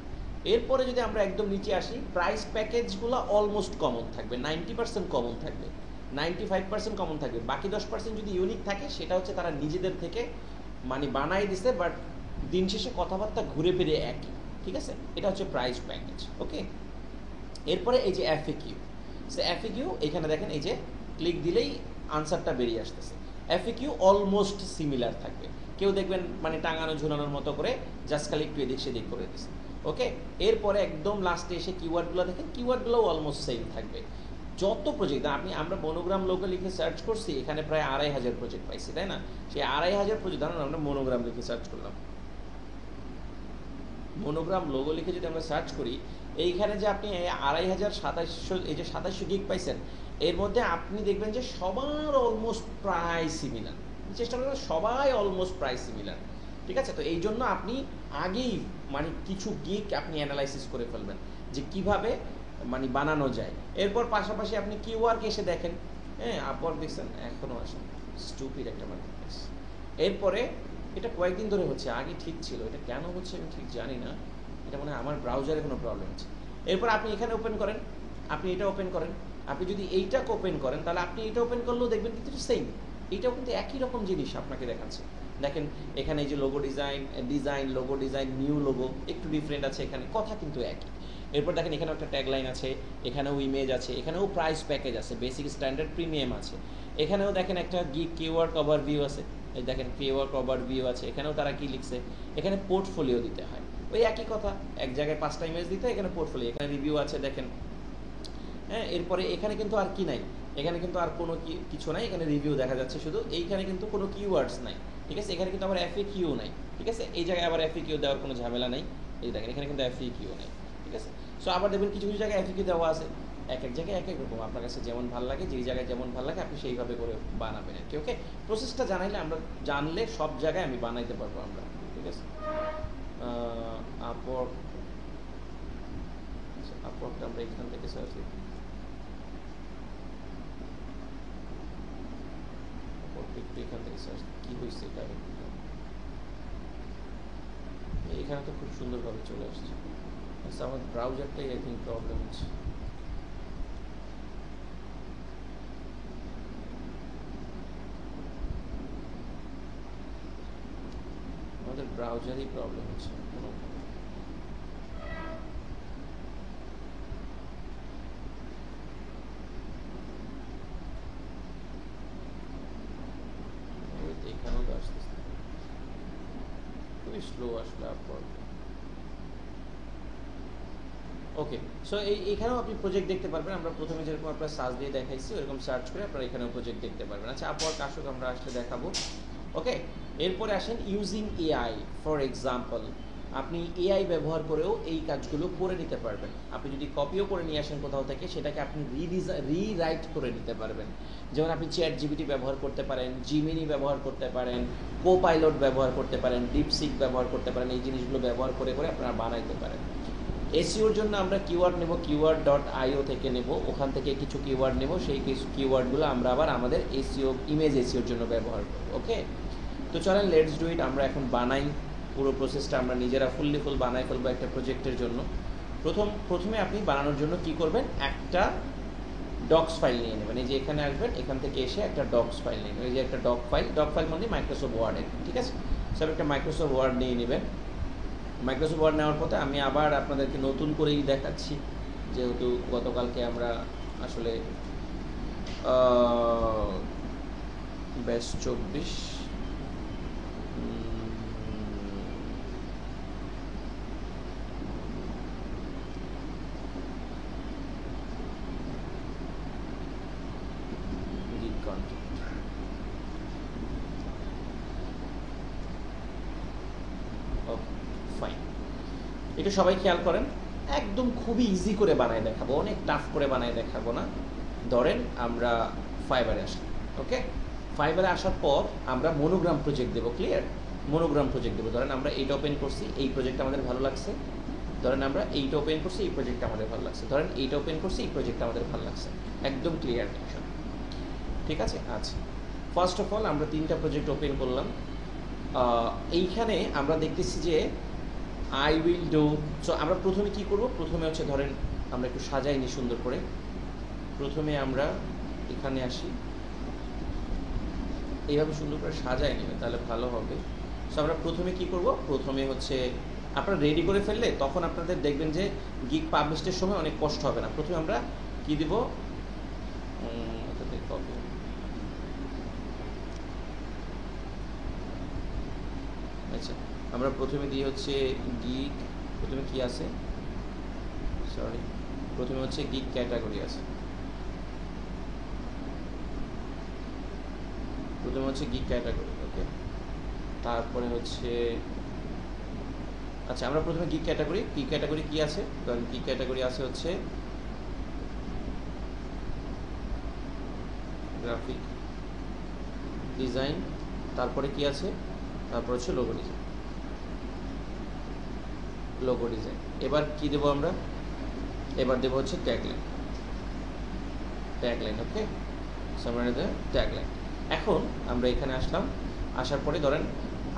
এরপরে যদি আমরা একদম নিচে আসি, প্রাইস প্যাকেজগুলো অলমোস্ট কমন থাকবে, 90% কমন থাকবে, 95% কমন থাকবে। বাকি 10% যদি ইউনিক থাকে, সেটা হচ্ছে তারা নিজেদের থেকে মানে বানাই দিছে, বাট দিন শেষে কথাবার্তা ঘুরে ফিরে একই। ঠিক আছে, এটা হচ্ছে প্রাইস প্যাকেজ। ওকে, এরপরে এই যে এফএকিউ, সে এফএকিউ এখানে দেখেন, এই যে ক্লিক দিলেই আনসারটা বেরিয়ে আসতেছে। এফএকিউ অলমোস্ট সিমিলার থাকবে, কেউ দেখবেন মানে টাঙানো ঝুলানোর মতো করে জাস্ট খালি একটু এদিক সেদিক করে দিচ্ছে। ওকে, এরপরে একদম লাস্টে এসে কিওয়ার্ডগুলো দেখেন, কিওয়ার্ডগুলোও অলমোস্ট সেম থাকবে। যত প্রজেক্ট আমরা মনোগ্রাম লোগো লিখে সার্চ করছি, এখানে প্রায় 2500 প্রজেক্ট পাইছি, তাই না? সেই 2500 প্রজেক্ট, ধরুন আমরা মনোগ্রাম লিখে সার্চ করলাম, মনোগ্রাম লোগো লিখে যদি আমরা সার্চ করি, এইখানে যে আপনি 2500 এই যে 2700 গিগ পাইছেন, এর মধ্যে আপনি দেখবেন যে সবার অলমোস্ট প্রায় সিমিলার। চেষ্টা করবেন সবাই অলমোস্ট প্রায় সিমিলার। ঠিক আছে, তো এই জন্য আপনি আগেই মানে কিছু গিগ আপনি অ্যানালাইসিস করে ফেলবেন যে কিভাবে মানে বানানো যায়। এরপর পাশাপাশি আপনি কিওয়ার্ক এসে দেখেন, হ্যাঁ আপওয়ার্ক দেখছেন, এখনও আসেন, স্টুপিড একটা মার্কেটপ্লেস। এরপরে এটা কয়েকদিন ধরে হচ্ছে, আগে ঠিক ছিল, এটা কেন হচ্ছে আমি ঠিক জানি না, এটা মনে হয় আমার ব্রাউজারে কোনো প্রবলেম হচ্ছে। এরপর আপনি এখানে ওপেন করেন, আপনি এটা ওপেন করেন, আপনি যদি এইটাকে ওপেন করেন, তাহলে আপনি এটা ওপেন করলেও দেখবেন কিন্তু সেম, এটাও কিন্তু একই রকম জিনিস আপনাকে দেখাচ্ছে। দেখেন এখানে এই যে logo design, logo design, new logo, একটু ডিফারেন্ট আছে, এখানে কথা কিন্তু একই। এরপর দেখেন এখানেও একটা ট্যাগলাইন আছে, এখানেও ইমেজ আছে, এখানেও প্রাইস প্যাকেজ আছে, বেসিক, স্ট্যান্ডার্ড, প্রিমিয়াম আছে। এখানেও দেখেন একটা গিগ কিওয়ার্ড ওভারভিউ আছে, এই দেখেন কিওয়ার্ড ওভারভিউ আছে, এখানেও তারা কি লিখছে, এখানে পোর্টফোলিও দিতে হয়, ওই একই কথা, এক জায়গায় 5টা ইমেজ দিতে হয়, এখানে পোর্টফোলিও, এখানে রিভিউ আছে দেখেন। হ্যাঁ, এরপরে এখানে কিন্তু আর কি নাই, এখানে কিন্তু আর কোনো কিছু নাই, এখানে রিভিউ দেখা যাচ্ছে শুধু, এইখানে কিন্তু কোনো কিওয়ার্ডস নাই, ঠিক আছে। এখানে কিন্তু আবার এফএকিউ নাই, ঠিক আছে, এই জায়গায় আবার এফএকিউ দেওয়ার কোনো ঝামেলা নাই, এই দেখেন এখানে কিন্তু এফএকিউ নাই, ঠিক আছে। সো আবার দেখবেন কিছু কিছু জায়গায় এফএকিউ দেওয়া আছে, এক এক জায়গায় এক এক রকম, আপনার কাছে যেমন ভালো লাগে, যেই জায়গায় যেমন ভালো লাগে আপনি সেইভাবে করে বানাবেন আর কি। ওকে, প্রসেসটা জানাইলে আমরা জানলে সব জায়গায় আমি বানাইতে পারবো আমরা, ঠিক আছে। আপওয়ার্ক, আপওয়ার্কটা আমরা এখান থেকে সার্চ করি, একটু এখান থেকে সার্চ কি হয়েছে এটা, এখানে তো খুব সুন্দরভাবে চলে আসছে। আচ্ছা, আমার ব্রাউজারটাই আই থিঙ্ক প্রবলেম হচ্ছে। আমাদের ব্রাউজারই প্রবলেম হচ্ছে কোনো, এখানেও তো আসতেছে খুবই স্লো আসলে আপওয়ার্ড। ওকে, সো এইখানেও আপনি প্রজেক্ট দেখতে পারবেন, আমরা প্রথমে যেরকম আপনার সার্চ দিয়ে দেখাইছি ওরকম সার্চ করে আপনারা এখানেও প্রজেক্ট দেখতে পারবেন। আচ্ছা, আপওয়ার্ক আসুক, আমরা আসলে দেখাবো। ওকে, এরপরে আসেন ইউজিং এআই। ফর এক্সাম্পল, আপনি এআই ব্যবহার করেও এই কাজগুলো করে নিতে পারবেন। আপনি যদি কপিও করে নিয়ে আসেন কোথাও থেকে, সেটাকে আপনি রিরাইট করে নিতে পারবেন। যেমন আপনি চ্যাট জিপিটি ব্যবহার করতে পারেন, জিমিনি ব্যবহার করতে পারেন, কোপাইলট ব্যবহার করতে পারেন, ডিপসিক ব্যবহার করতে পারেন, এই জিনিসগুলো ব্যবহার করে করে আপনারা বানাইতে পারেন। এসইওর জন্য আমরা কিওয়ার্ড নেব, keyword.io থেকে নেব, ওখান থেকে কিছু কিওয়ার্ড নেব, সেই কিওয়ার্ডগুলো আমরা আবার আমাদের এসইও, ইমেজ এসইওর জন্য ব্যবহার করব। ওকে, তো চলেন লেটস ডু ইট, আমরা এখন বানাই, পুরো প্রসেসটা আমরা নিজেরা ফুল বানাই ফেলবো একটা প্রজেক্টের জন্য। প্রথমে আপনি বানানোর জন্য কি করবেন, একটা ডক্স ফাইল নিয়ে নেবেন, এই যে এখানে আসবেন, এখান থেকে এসে একটা ডক্স ফাইল নিয়ে নেবেন, এই যে একটা ডক ফাইল মানে মাইক্রোসফট ওয়ার্ডের, ঠিক আছে। সব একটা মাইক্রোসফট ওয়ার্ড নিয়ে নেবেন। মাইক্রোসফট ওয়ার্ড নেওয়ার পথে আমি আবার আপনাদেরকে নতুন করেই দেখাচ্ছি, যেহেতু গতকালকে আমরা আসলে ব্যাচ 24 এটা সবাই খেয়াল করেন, একদম খুবই ইজি করে বানায় দেখাবো, অনেক টাফ করে বানায় দেখাবো না। ধরেন আমরা ফাইবারে আসলাম, ওকে, ফাইবারে আসার পর আমরা মনোগ্রাম প্রজেক্ট দেবো, ক্লিয়ার, মনোগ্রাম প্রজেক্ট দেবো। ধরেন আমরা এইটা ওপেন করছি, এই প্রজেক্ট আমাদের ভালো লাগছে, ধরেন আমরা এইটা ওপেন করছি, এই প্রজেক্টটা আমাদের ভালো লাগছে, ধরেন এইটা ওপেন করছি, এই প্রজেক্টটা আমাদের ভালো লাগছে, একদম ক্লিয়ার, ঠিক আছে। আচ্ছা, ফার্স্ট অফ অল আমরা 3টা প্রজেক্ট ওপেন করলাম। এইখানে আমরা দেখতেছি যে আই উইল ডু, সো আমরা প্রথমে কি করব, প্রথমে হচ্ছে ধরেন আমরা একটু সাজাই নি সুন্দর করে, প্রথমে আমরা এখানে আসি, এইভাবে সুন্দর করে সাজাই নেবে তাহলে ভালো হবে। সো আমরা প্রথমে কি করব, প্রথমে হচ্ছে আপনারা রেডি করে ফেললে তখন আপনাদের দেখবেন যে গিগ পাবলিশের সময় অনেক কষ্ট হবে না। প্রথমে আমরা কি দিব, আচ্ছা, আমরা প্রথমে দিই হচ্ছে গিগ, প্রথমে কি আছে, সরি, প্রথমে হচ্ছে গিগ ক্যাটাগরি আছে, প্রথমে হচ্ছে গিগ ক্যাটাগরি, ওকে, তারপরে হচ্ছে, আচ্ছা আমরা প্রথমে গিগ ক্যাটাগরি কি আছে, কারণ গিগ ক্যাটাগরি আছে হচ্ছে গ্রাফিক ডিজাইন, তারপরে কি আছে, তারপর হচ্ছে লোগো ডিজাইন। এবার কি দেবো আমরা, এবার দেবো হচ্ছে ট্যাগলাইন, ওকে, ট্যাগলাইন। এখন আমরা এখানে আসলাম, আসার পরে ধরেন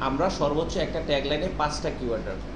আমরা সর্বোচ্চ একটা ট্যাগলাইনে 5টা কিওয়ার্ড রাখবো।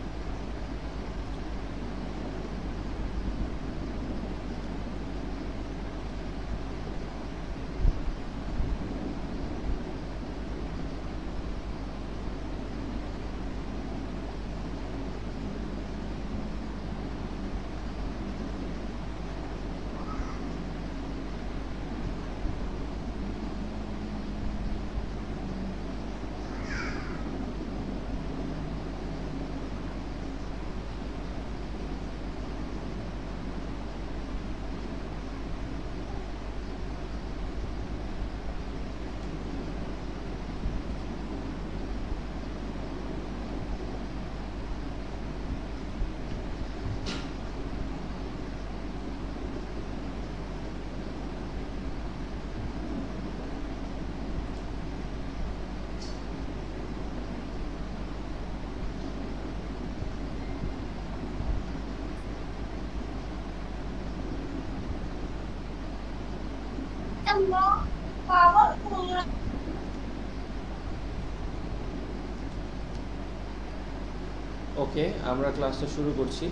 ওকে, আমরা ক্লাসটা শুরু করছি।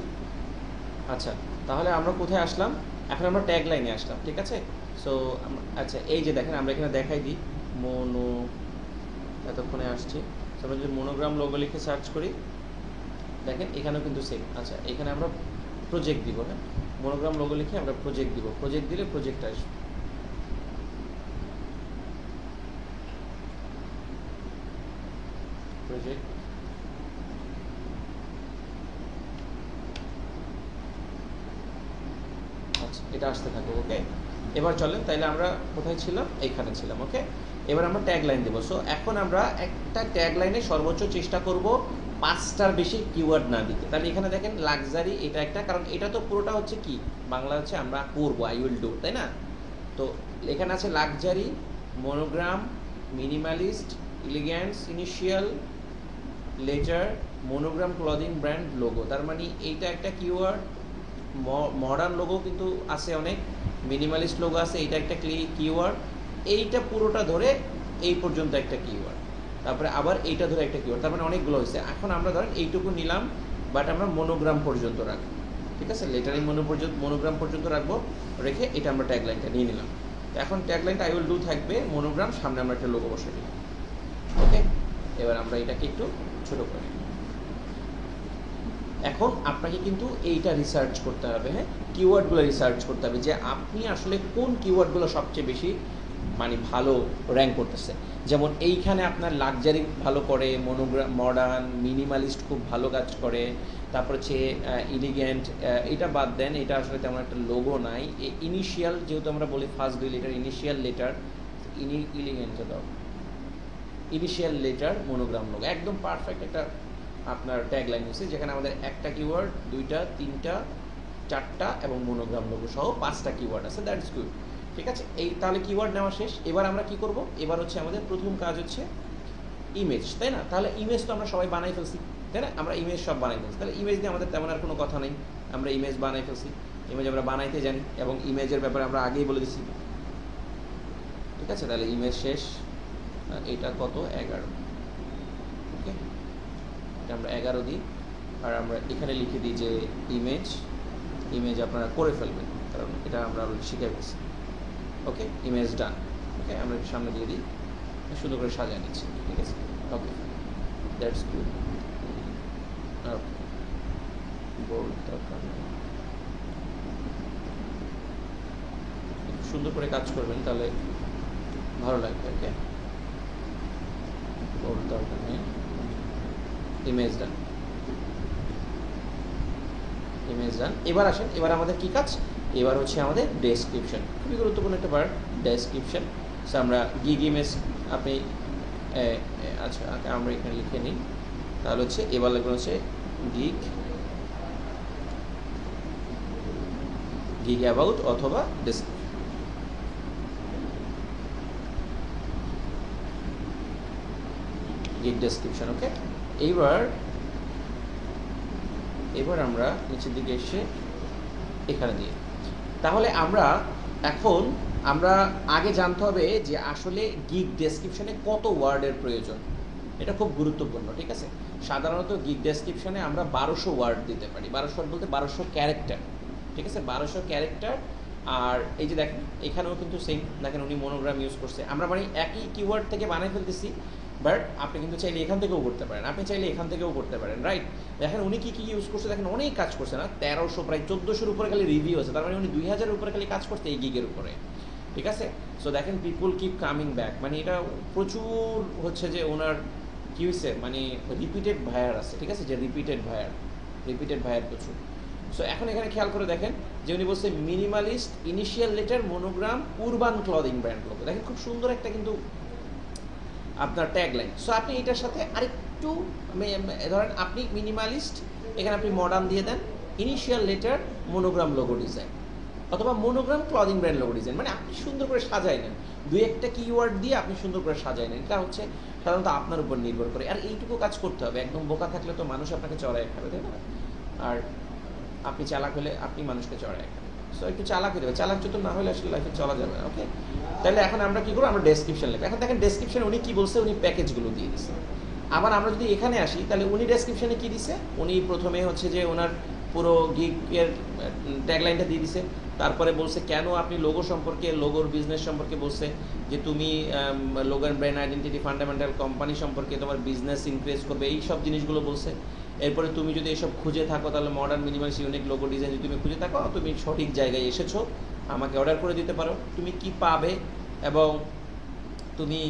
আচ্ছা, তাহলে আমরা কোথায় আসলাম? এখন আমরা ট্যাগ লাইনে আসলাম, ঠিক আছে? সো আচ্ছা, এই যে দেখেন আমরা এখানে দেখাই দিই মোনো, এতক্ষণে আসছি। So, আমরা যদি মনোগ্রাম লোগো লিখে সার্চ করি, দেখেন এখানেও কিন্তু সেম। আচ্ছা, এখানে আমরা প্রজেক্ট দিব, হ্যাঁ, মনোগ্রাম লোগো লিখে আমরা প্রজেক্ট দিব, প্রজেক্ট দিলে প্রজেক্ট আসবে। প্রজেক্ট, আচ্ছা, এটা আসতে থাকবে। ওকে, এবার চলেন, তাইলে আমরা কোথায় ছিলাম? এইখানে ছিলাম। ওকে, এবার আমরা ট্যাগ লাইন দেবো। সো এখন আমরা একটা ট্যাগ লাইনে সর্বোচ্চ চেষ্টা করব 5টার বেশি কিওয়ার্ড না দিতে। তাহলে এখানে দেখেন লাক্সারি, এটা একটা, কারণ এটা তো পুরোটা হচ্ছে কি বাংলা হচ্ছে আমরা করবো, আই উইল ডু, তাই না? তো এখানে আছে luxury, monogram, minimalist, elegance, initial letter, monogram, clothing brand, logo. তার মানে এইটা একটা কিওয়ার্ড। মডার্ন লোগো কিন্তু আছে অনেক, মিনিমালিস্ট লোগো আছে, এইটা একটা কিওয়ার্ড। এইটা পুরোটা ধরে এই পর্যন্ত একটা কিওয়ার্ড, তারপরে আবার এইটা ধরে একটা কিওয়ার্ড, তার মানে অনেকগুলো হয়েছে। এখন আমরা ধরেন এইটুকু নিলাম, বাট আমরা মনোগ্রাম পর্যন্ত রাখবো, ঠিক আছে? লেটারিং মনোগ্রাম পর্যন্ত রাখবো, রেখে এটা আমরা ট্যাগ লাইনটা নিয়ে নিলাম। তো এখন ট্যাগ লাইনটা আই উইল ডু থাকবে, মনোগ্রাম, সামনে আমরা একটা লোগো বসে দিই। ওকে, এবার আমরা এটাকে একটু ছোট করে নিই। এখন আপনাকে কিন্তু এইটা রিসার্চ করতে হবে, হ্যাঁ, কিওয়ার্ডগুলো রিসার্চ করতে হবে যে আপনি আসলে কোন কিওয়ার্ডগুলো সবচেয়ে বেশি মানে ভালো র্যাঙ্ক করতেছে। যেমন এইখানে আপনার লাক্সারি ভালো করে, মনোগ্রাম, মডার্ন, মিনিমালিস্ট খুব ভালো কাজ করে, তারপর হচ্ছে ইলিগেন্ট, এটা বাদ দেন, এটা আসলে তেমন একটা লোগো নাই। ইনিশিয়াল, যেহেতু আমরা বলি ফার্স্ট 2 লেটার ইনিশিয়াল লেটার, ইলিগেন্টে দাও, ইনিশিয়াল লেটার, মনোগ্রাম, লোগো, একদম পারফেক্ট একটা আপনার ট্যাগ লাইন হচ্ছে, যেখানে আমাদের একটা কিওয়ার্ড, 2টা, 3টা, 4টা এবং মনোগ্রাম লোগো সহ 5টা কিওয়ার্ড আছে। দ্যাটস গুড, ঠিক আছে? এই তাহলে কিওয়ার্ড নেওয়া শেষ। এবার আমরা কি করব? এবার হচ্ছে আমাদের প্রথম কাজ হচ্ছে ইমেজ, তাই না? তাহলে ইমেজ তো আমরা সবাই বানাই ফেলছি, তাই না? আমরা ইমেজ সব বানাই ফেলছি, তাহলে ইমেজ দিয়ে আমাদের তেমন আর কোনো কথা নেই, আমরা ইমেজ বানাই ফেলছি, ইমেজ আমরা বানাইতে জানি, এবং ইমেজের ব্যাপারে আমরা আগেই বলে দিচ্ছি, ঠিক আছে? তাহলে ইমেজ শেষ। এটা কত? 11। ওকে, এটা আমরা 11 দিই, আর আমরা এখানে লিখে দিই যে ইমেজ আপনারা করে ফেলবেন, কারণ এটা আমরা শিখে গেছি। ওকে, ইমেজ ডান। ওকে, আমরা সামনে দিয়ে দিই, সুন্দর করে সাজিয়ে নিচ্ছি, ঠিক আছে? ওকে, দ্যাটস গুড। সুন্দর করে কাজ করবেন, তাহলে ভালো লাগবে। ওকে, দরকার নেই, ইমেজ ডান, ইমেজ ডান। এবার আসেন, এবার আমাদের কি কাজ? এবার হচ্ছে আমাদের ডেসক্রিপশন, খুবই গুরুত্বপূর্ণ একটা পার্ট, ডেসক্রিপশন। সো আমরা গিগ ইমেজ, আপনি আচ্ছা আমরা এখানে লিখে নিই, তাহলে হচ্ছে এবার লাগবে হচ্ছে গিগ অ্যাবাউট অথবা গিগ ডেসক্রিপশন। ওকে, এবার আমরা নিচের দিকে এসে এখানে দিয়ে, তাহলে এখন আমরা আগে জানতে হবে যে আসলে গিগ ডেসক্রিপশনে কত ওয়ার্ডের প্রয়োজন। এটা খুব গুরুত্বপূর্ণ, ঠিক আছে? সাধারণত গিগ ডেসক্রিপশনে আমরা 1200 ওয়ার্ড দিতে পারি, 1200 ওয়ার্ড বলতে 1200 ক্যারেক্টার, ঠিক আছে? 1200 ক্যারেক্টার। আর এই যে দেখেন এখানেও কিন্তু সেম, দেখেন উনি মনোগ্রাম ইউজ করছে, আমরা মানে একই কিওয়ার্ড থেকে বানিয়ে ফেলতেছি, বাট আপনি কিন্তু চাইলে এখান থেকেও করতে পারেন, আপনি চাইলে এখান থেকেও করতে পারেন, রাইট? দেখেন উনি কী ইউজ করছে, দেখেন অনেক কাজ করছে না, 1300 প্রায় 1400-র উপরে খালি রিভিউ আছে, তার মানে উনি 2000-এর উপরে খালি কাজ করছে এই গিগের উপরে, ঠিক আছে? সো দেখেন পিপুল কিপ কামিং ব্যাক, মানে এটা প্রচুর হচ্ছে যে ওনার কী হয়েছে, মানে রিপিটেড ভায়ার আছে, ঠিক আছে? যে রিপিটেড ভায়ার প্রচুর। সো এখন এখানে খেয়াল করে দেখেন যে উনি বলছে minimalist, initial letter, monogram, urban clothing brand logo. দেখেন খুব সুন্দর একটা কিন্তু আপনার ট্যাগ লাইন। সো আপনি এটার সাথে আরেকটু ধরেন আপনি মিনিমালিস্ট, এখানে আপনি মডার্ন দিয়ে দেন, initial letter, monogram logo design, অথবা monogram clothing brand logo design, মানে আপনি সুন্দর করে সাজাই নেন, 2-1টা কিওয়ার্ড দিয়ে আপনি সুন্দর করে সাজাই নেন। এটা হচ্ছে সাধারণত আপনার উপর নির্ভর করে, আর এইটুকু কাজ করতে হবে। একদম বোকা থাকলে তো মানুষ আপনাকে চড়াই খাবে, তাই না? আর আপনি চালাক হলে আপনি মানুষকে চড়াই খাবেন। সো একটু চালাক হতে হবে, চালাক চতুর না হলে আসলে লাইফে চলা যাবে না। ওকে, তাহলে এখন আমরা কি করবো, আমরা ডেসক্রিপশন লিখবো। এখন দেখেন ডেসক্রিপশনে উনি কি বলছে, উনি প্যাকেজগুলো দিয়ে দিচ্ছে। আবার আমরা যদি এখানে আসি, তাহলে উনি ডেসক্রিপশনে কি দিছে, উনি প্রথমে হচ্ছে যে ওনার পুরো গিগের ট্যাগলাইনটা দিয়ে দিছে, তারপরে বলছে কেন আপনি লোগো সম্পর্কে, লোগোর বিজনেস সম্পর্কে বলছে, যে তুমি লোগোর ব্র্যান্ড আইডেন্টিটি, ফান্ডামেন্টাল কোম্পানি সম্পর্কে তোমার বিজনেস ইনক্রিজ করবে, এই সব জিনিসগুলো বলছে। এরপরে তুমি যদি এসব খুঁজে থাকো, তাহলে modern minimalist unique logo design যদি তুমি খুঁজে থাকো, তুমি সঠিক জায়গায় এসেছো, আমাকে অর্ডার করে দিতে পারো। তুমি কি পাবে এবং তুমি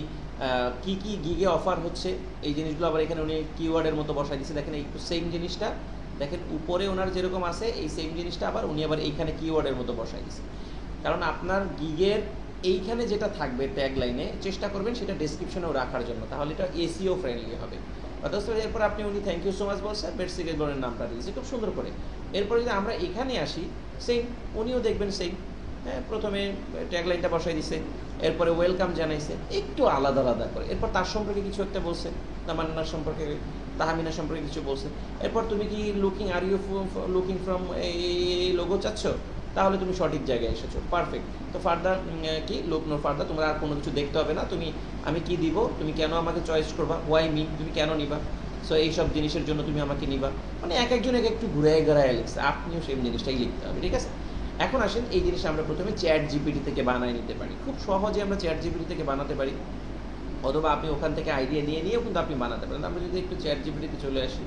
কি কি গিগে অফার হচ্ছে, এই জিনিসগুলো আবার এখানে উনি কিওয়ার্ডের মতো বসাই দিচ্ছে। দেখেন একটু সেম জিনিসটা, দেখেন উপরে ওনার যেরকম আছে এই সেম জিনিসটা আবার উনি আবার এইখানে কিওয়ার্ডের মতো বসাই দিচ্ছে। কারণ আপনার গিগের এইখানে যেটা থাকবে ট্যাগ লাইনে, চেষ্টা করবেন সেটা ডেসক্রিপশনেও রাখার জন্য, তাহলে এটা এসিও ফ্রেন্ডলি হবে। অথচ এরপর আপনি উনি থ্যাংক ইউ সো মাচ বলছে, বেডসিকের বোনের নামটা দিয়েছে খুব সুন্দর করে। এরপর যদি আমরা এখানে আসি, সেম উনিও দেখবেন সেম, হ্যাঁ, প্রথমে ট্যাগলাইনটা বসাই দিছে, এরপরে ওয়েলকাম জানাইছে একটু আলাদা আলাদা করে, এরপর তার সম্পর্কে কিছু একটা বলছে, তামান্নার সম্পর্কে, তাহমিনা সম্পর্কে কিছু বলছে। এরপর তুমি কি লুকিং ফ্রম এই লোগো চাচ্ছ, তাহলে তুমি সঠিক জায়গায় এসেছো, পারফেক্ট। তো ফার্দার কি লুক নো ফার্দার, তোমার আর কোনো কিছু দেখতে হবে না, তুমি আমি কি দিব, তুমি কেন আমাকে চয়েস করবা, হোয়াই মি, তুমি কেন নিবা, সো এইসব জিনিসের জন্য তুমি আমাকে নিবা, মানে এক একজন একটু ঘুরায় ঘুরায় লিখছে, আপনিও সেম জিনিসটাই লিখতে হবে, ঠিক আছে। এখন আসেন এই জিনিস আমরা প্রথমে চ্যাট জিপিটি থেকে বানাই নিতে পারি, খুব সহজে আমরা চ্যাট জিপিটি থেকে বানাতে পারি, অথবা আপনি ওখান থেকে আইডিয়া নিয়েও কিন্তু আপনি বানাতে পারেন। আমরা যদি একটু চ্যাট জিপিটিতে চলে আসি,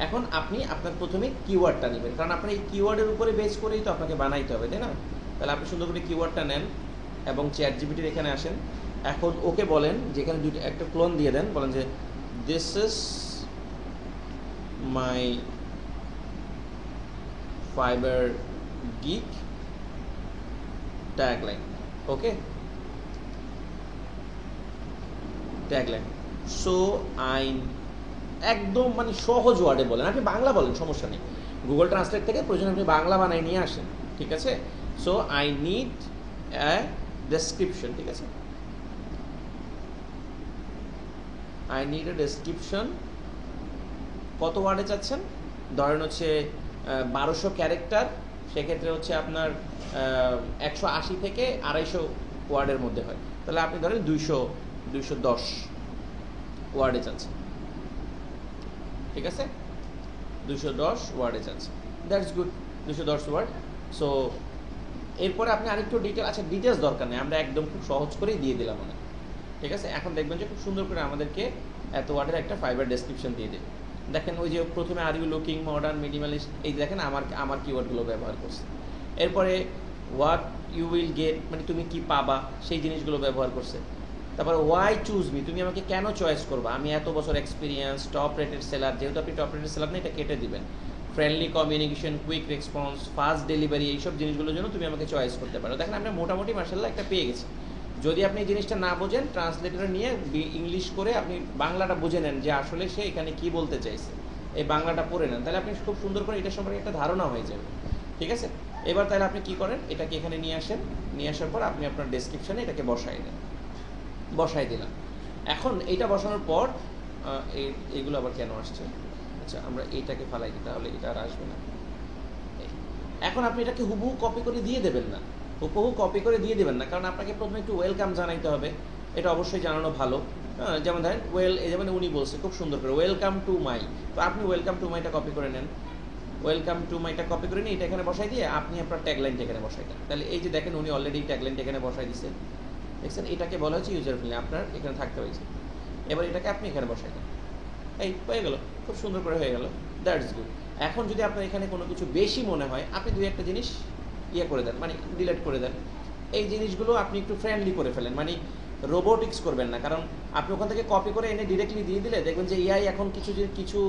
এখন আপনি আপনার প্রথমে কিওয়ার্ডটা নেবেন, কারণ আপনার এই কিওয়ার্ডের উপরে বেস করেই তো আপনাকে বানাইতে হবে, তাই না। তাহলে আপনি সুন্দর করে কিওয়ার্ডটা নেন এবং চ্যাট জিপিটির এখানে আসেন। এখন ওকে বলেন, যেখানে দুটো একটা ক্লোন দিয়ে দেন, বলেন যে this is my fibre gig tagline, okay, tagline. So I একদম মানে সহজ ওয়ার্ডে বলেন, আপনি বাংলা বলেন সমস্যা নেই, গুগল ট্রান্সলেট থেকে প্রয়োজন আপনি বাংলা বানাই নিয়ে আসেন, ঠিক আছে। So I need a description, ঠিক আছে, আই নিড এ ডেসক্রিপশন। কত ওয়ার্ডে চাচ্ছেন, ধরেন হচ্ছে 1200 ক্যারেক্টার, সেক্ষেত্রে হচ্ছে আপনার 180 থেকে 250 ওয়ার্ডের মধ্যে হয়, তাহলে আপনি ধরেন 210 ওয়ার্ডে চাচ্ছেন, ঠিক আছে, 210 ওয়ার্ডে চাচ্ছেন, দ্যাটস গুড, 210 ওয়ার্ড। সো এরপরে আপনি আরেকটু ডিটেলস দরকার নেই, আমরা একদম খুব সহজ করেই দিয়ে দিলাম অনেক, ঠিক আছে। এখন দেখবেন যে খুব সুন্দর করে আমাদেরকে এত ওয়ার্ডের একটা ফাইবার ডেসক্রিপশন দিয়ে দেবে। দেখেন ওই যে প্রথমে are you looking modern minimalist, এই দেখেন আমার কিওয়ার্ডগুলো ব্যবহার করছে। এরপরে হোয়াট ইউ উইল গেট, মানে তুমি কি পাবা, সেই জিনিসগুলো ব্যবহার করছে। তারপরে ওয়াই চুজ মি, তুমি আমাকে কেন চয়েস করবা, আমি এত বছর এক্সপিরিয়েন্স, টপ রেটেড সেলার, যেহেতু আপনি টপ রেটেড সেলার না, এটা কেটে দিবেন, friendly communication, quick response, fast delivery, এইসব জিনিসগুলোর জন্য তুমি আমাকে চয়েস করতে পারো। দেখেন আমরা মোটামুটি মার্শাল্লাহ একটা পেয়ে গেছি। যদি আপনি এই জিনিসটা না বোঝেন, ট্রান্সলেটর নিয়ে ইংলিশ করে আপনি বাংলাটা বুঝে নেন যে আসলে সে এখানে কি বলতে চাইছে, এই বাংলাটা পড়ে নেন, তাহলে আপনি খুব সুন্দর করে এটা সম্পর্কে একটা ধারণা হয়ে যাবে, ঠিক আছে। এবার তাহলে আপনি কি করেন, এটাকে এখানে নিয়ে আসেন, নিয়ে আসার পর আপনি আপনার ডেসক্রিপশনে এটাকে বসাই দেন, বসাই দিলাম। এখন এইটা বসানোর পর এইগুলো আবার কেন আসছে, আচ্ছা আমরা এইটাকে ফালাই দিই, তাহলে এটা আর আসবে না। এখন আপনি এটাকে হুবহু কপি করে দিয়ে দেবেন না, হুবহু কপি করে দিয়ে দেবেন না, কারণ আপনাকে প্রথমে একটু ওয়েলকাম জানাইতে হবে, এটা অবশ্যই জানানো ভালো। যেমন ধরেন যেমন উনি বলছে খুব সুন্দর করে ওয়েলকাম টু মাই, তো আপনি ওয়েলকাম টু মাইটা কপি করে নেন, ওয়েলকাম টু মাইটা কপি করে নিয়ে এটা এখানে বসাই দিয়ে আপনি আপনার ট্যাগলাইনটা এখানে বসাই দেন। তাহলে এই যে দেখেন উনি অলরেডি ট্যাগলাইনটা এখানে বসাই দিচ্ছে, দেখছেন, এটাকে বলা হচ্ছে ইউজার ফ্রেন্ডলি, আপনার এখানে থাকতে হয়েছে। এবার এটাকে আপনি এখানে বসাই দেন, এই হয়ে গেল, খুব সুন্দর করে হয়ে গেল, দ্যাটস গুড। এখন যদি আপনার এখানে কোনো কিছু বেশি মনে হয়, আপনি দুই একটা জিনিস করে দেন, মানে ডিলিট করে দেন। এই জিনিসগুলো আপনি একটু ফ্রেন্ডলি করে ফেলেন, মানে রোবোটিক্স করবেন না, কারণ আপনি ওখান থেকে কপি করে এনে ডিরেক্টলি দিয়ে দিলে দেখবেন যে এআই এখন কিছু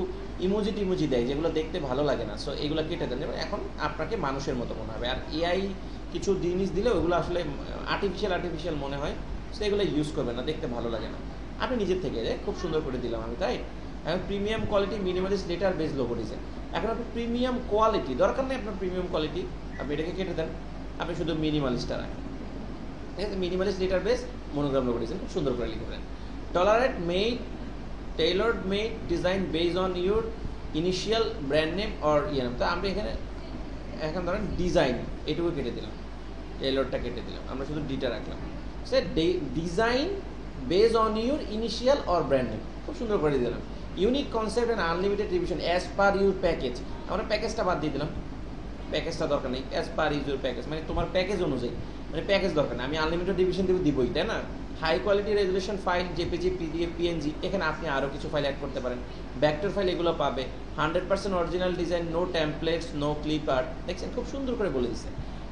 ইমোজি দেয় যেগুলো দেখতে ভালো লাগে না, সো এগুলো কেটে দেন, এখন আপনাকে মানুষের মতো মনে হবে। আর এআই কিছু জিনিস দিলে ওগুলো আসলে আর্টিফিশিয়াল মনে হয়, সো এগুলো ইউজ করবেন না, দেখতে ভালো লাগে না। আপনি নিজের থেকে খুব সুন্দর করে দিলাম আমি, তাই। এখন premium quality minimalist letter base logo design, এখন আপনি প্রিমিয়াম কোয়ালিটি দরকার নেই, আপনার প্রিমিয়াম কোয়ালিটি আপনি এটাকে কেটে দেন, আপনি শুধু মিনিমালিস্টটা রাখেন, ঠিক আছে। Minimalist letter base monogram logo design খুব সুন্দর করে লিখে দেন। Tolerate made tailored made design based on your initial brand name or ইয়ে নাম। তো আমরা এখানে এখন ধরেন ডিজাইন এটুকু কেটে দিলাম, এলোরটা কেটে দিলাম, আমরা শুধু ডিটা রাখলাম। সে design base on your initial or brand name, খুব সুন্দর করে দিলাম। Unique concept and unlimited revision as per your package, আমরা প্যাকেজটা বাদ দিয়ে দিলাম, প্যাকেজটা দরকার নেই। অ্যাজ পার ইউর প্যাকেজ মানে তোমার প্যাকেজ অনুযায়ী, মানে প্যাকেজ দরকার নেই, আমি আনলিমিটেড রিভিশন দিবই, তাই না? High quality resolution file, JPG, PDF, PNG, এখানে আপনি আরও কিছু ফাইল অ্যাড করতে পারেন। ভেক্টর ফাইল এগুলো পাবে। 100% original design, no templates, no clip art. দেখছেন খুব সুন্দর করে বলে দিচ্ছে।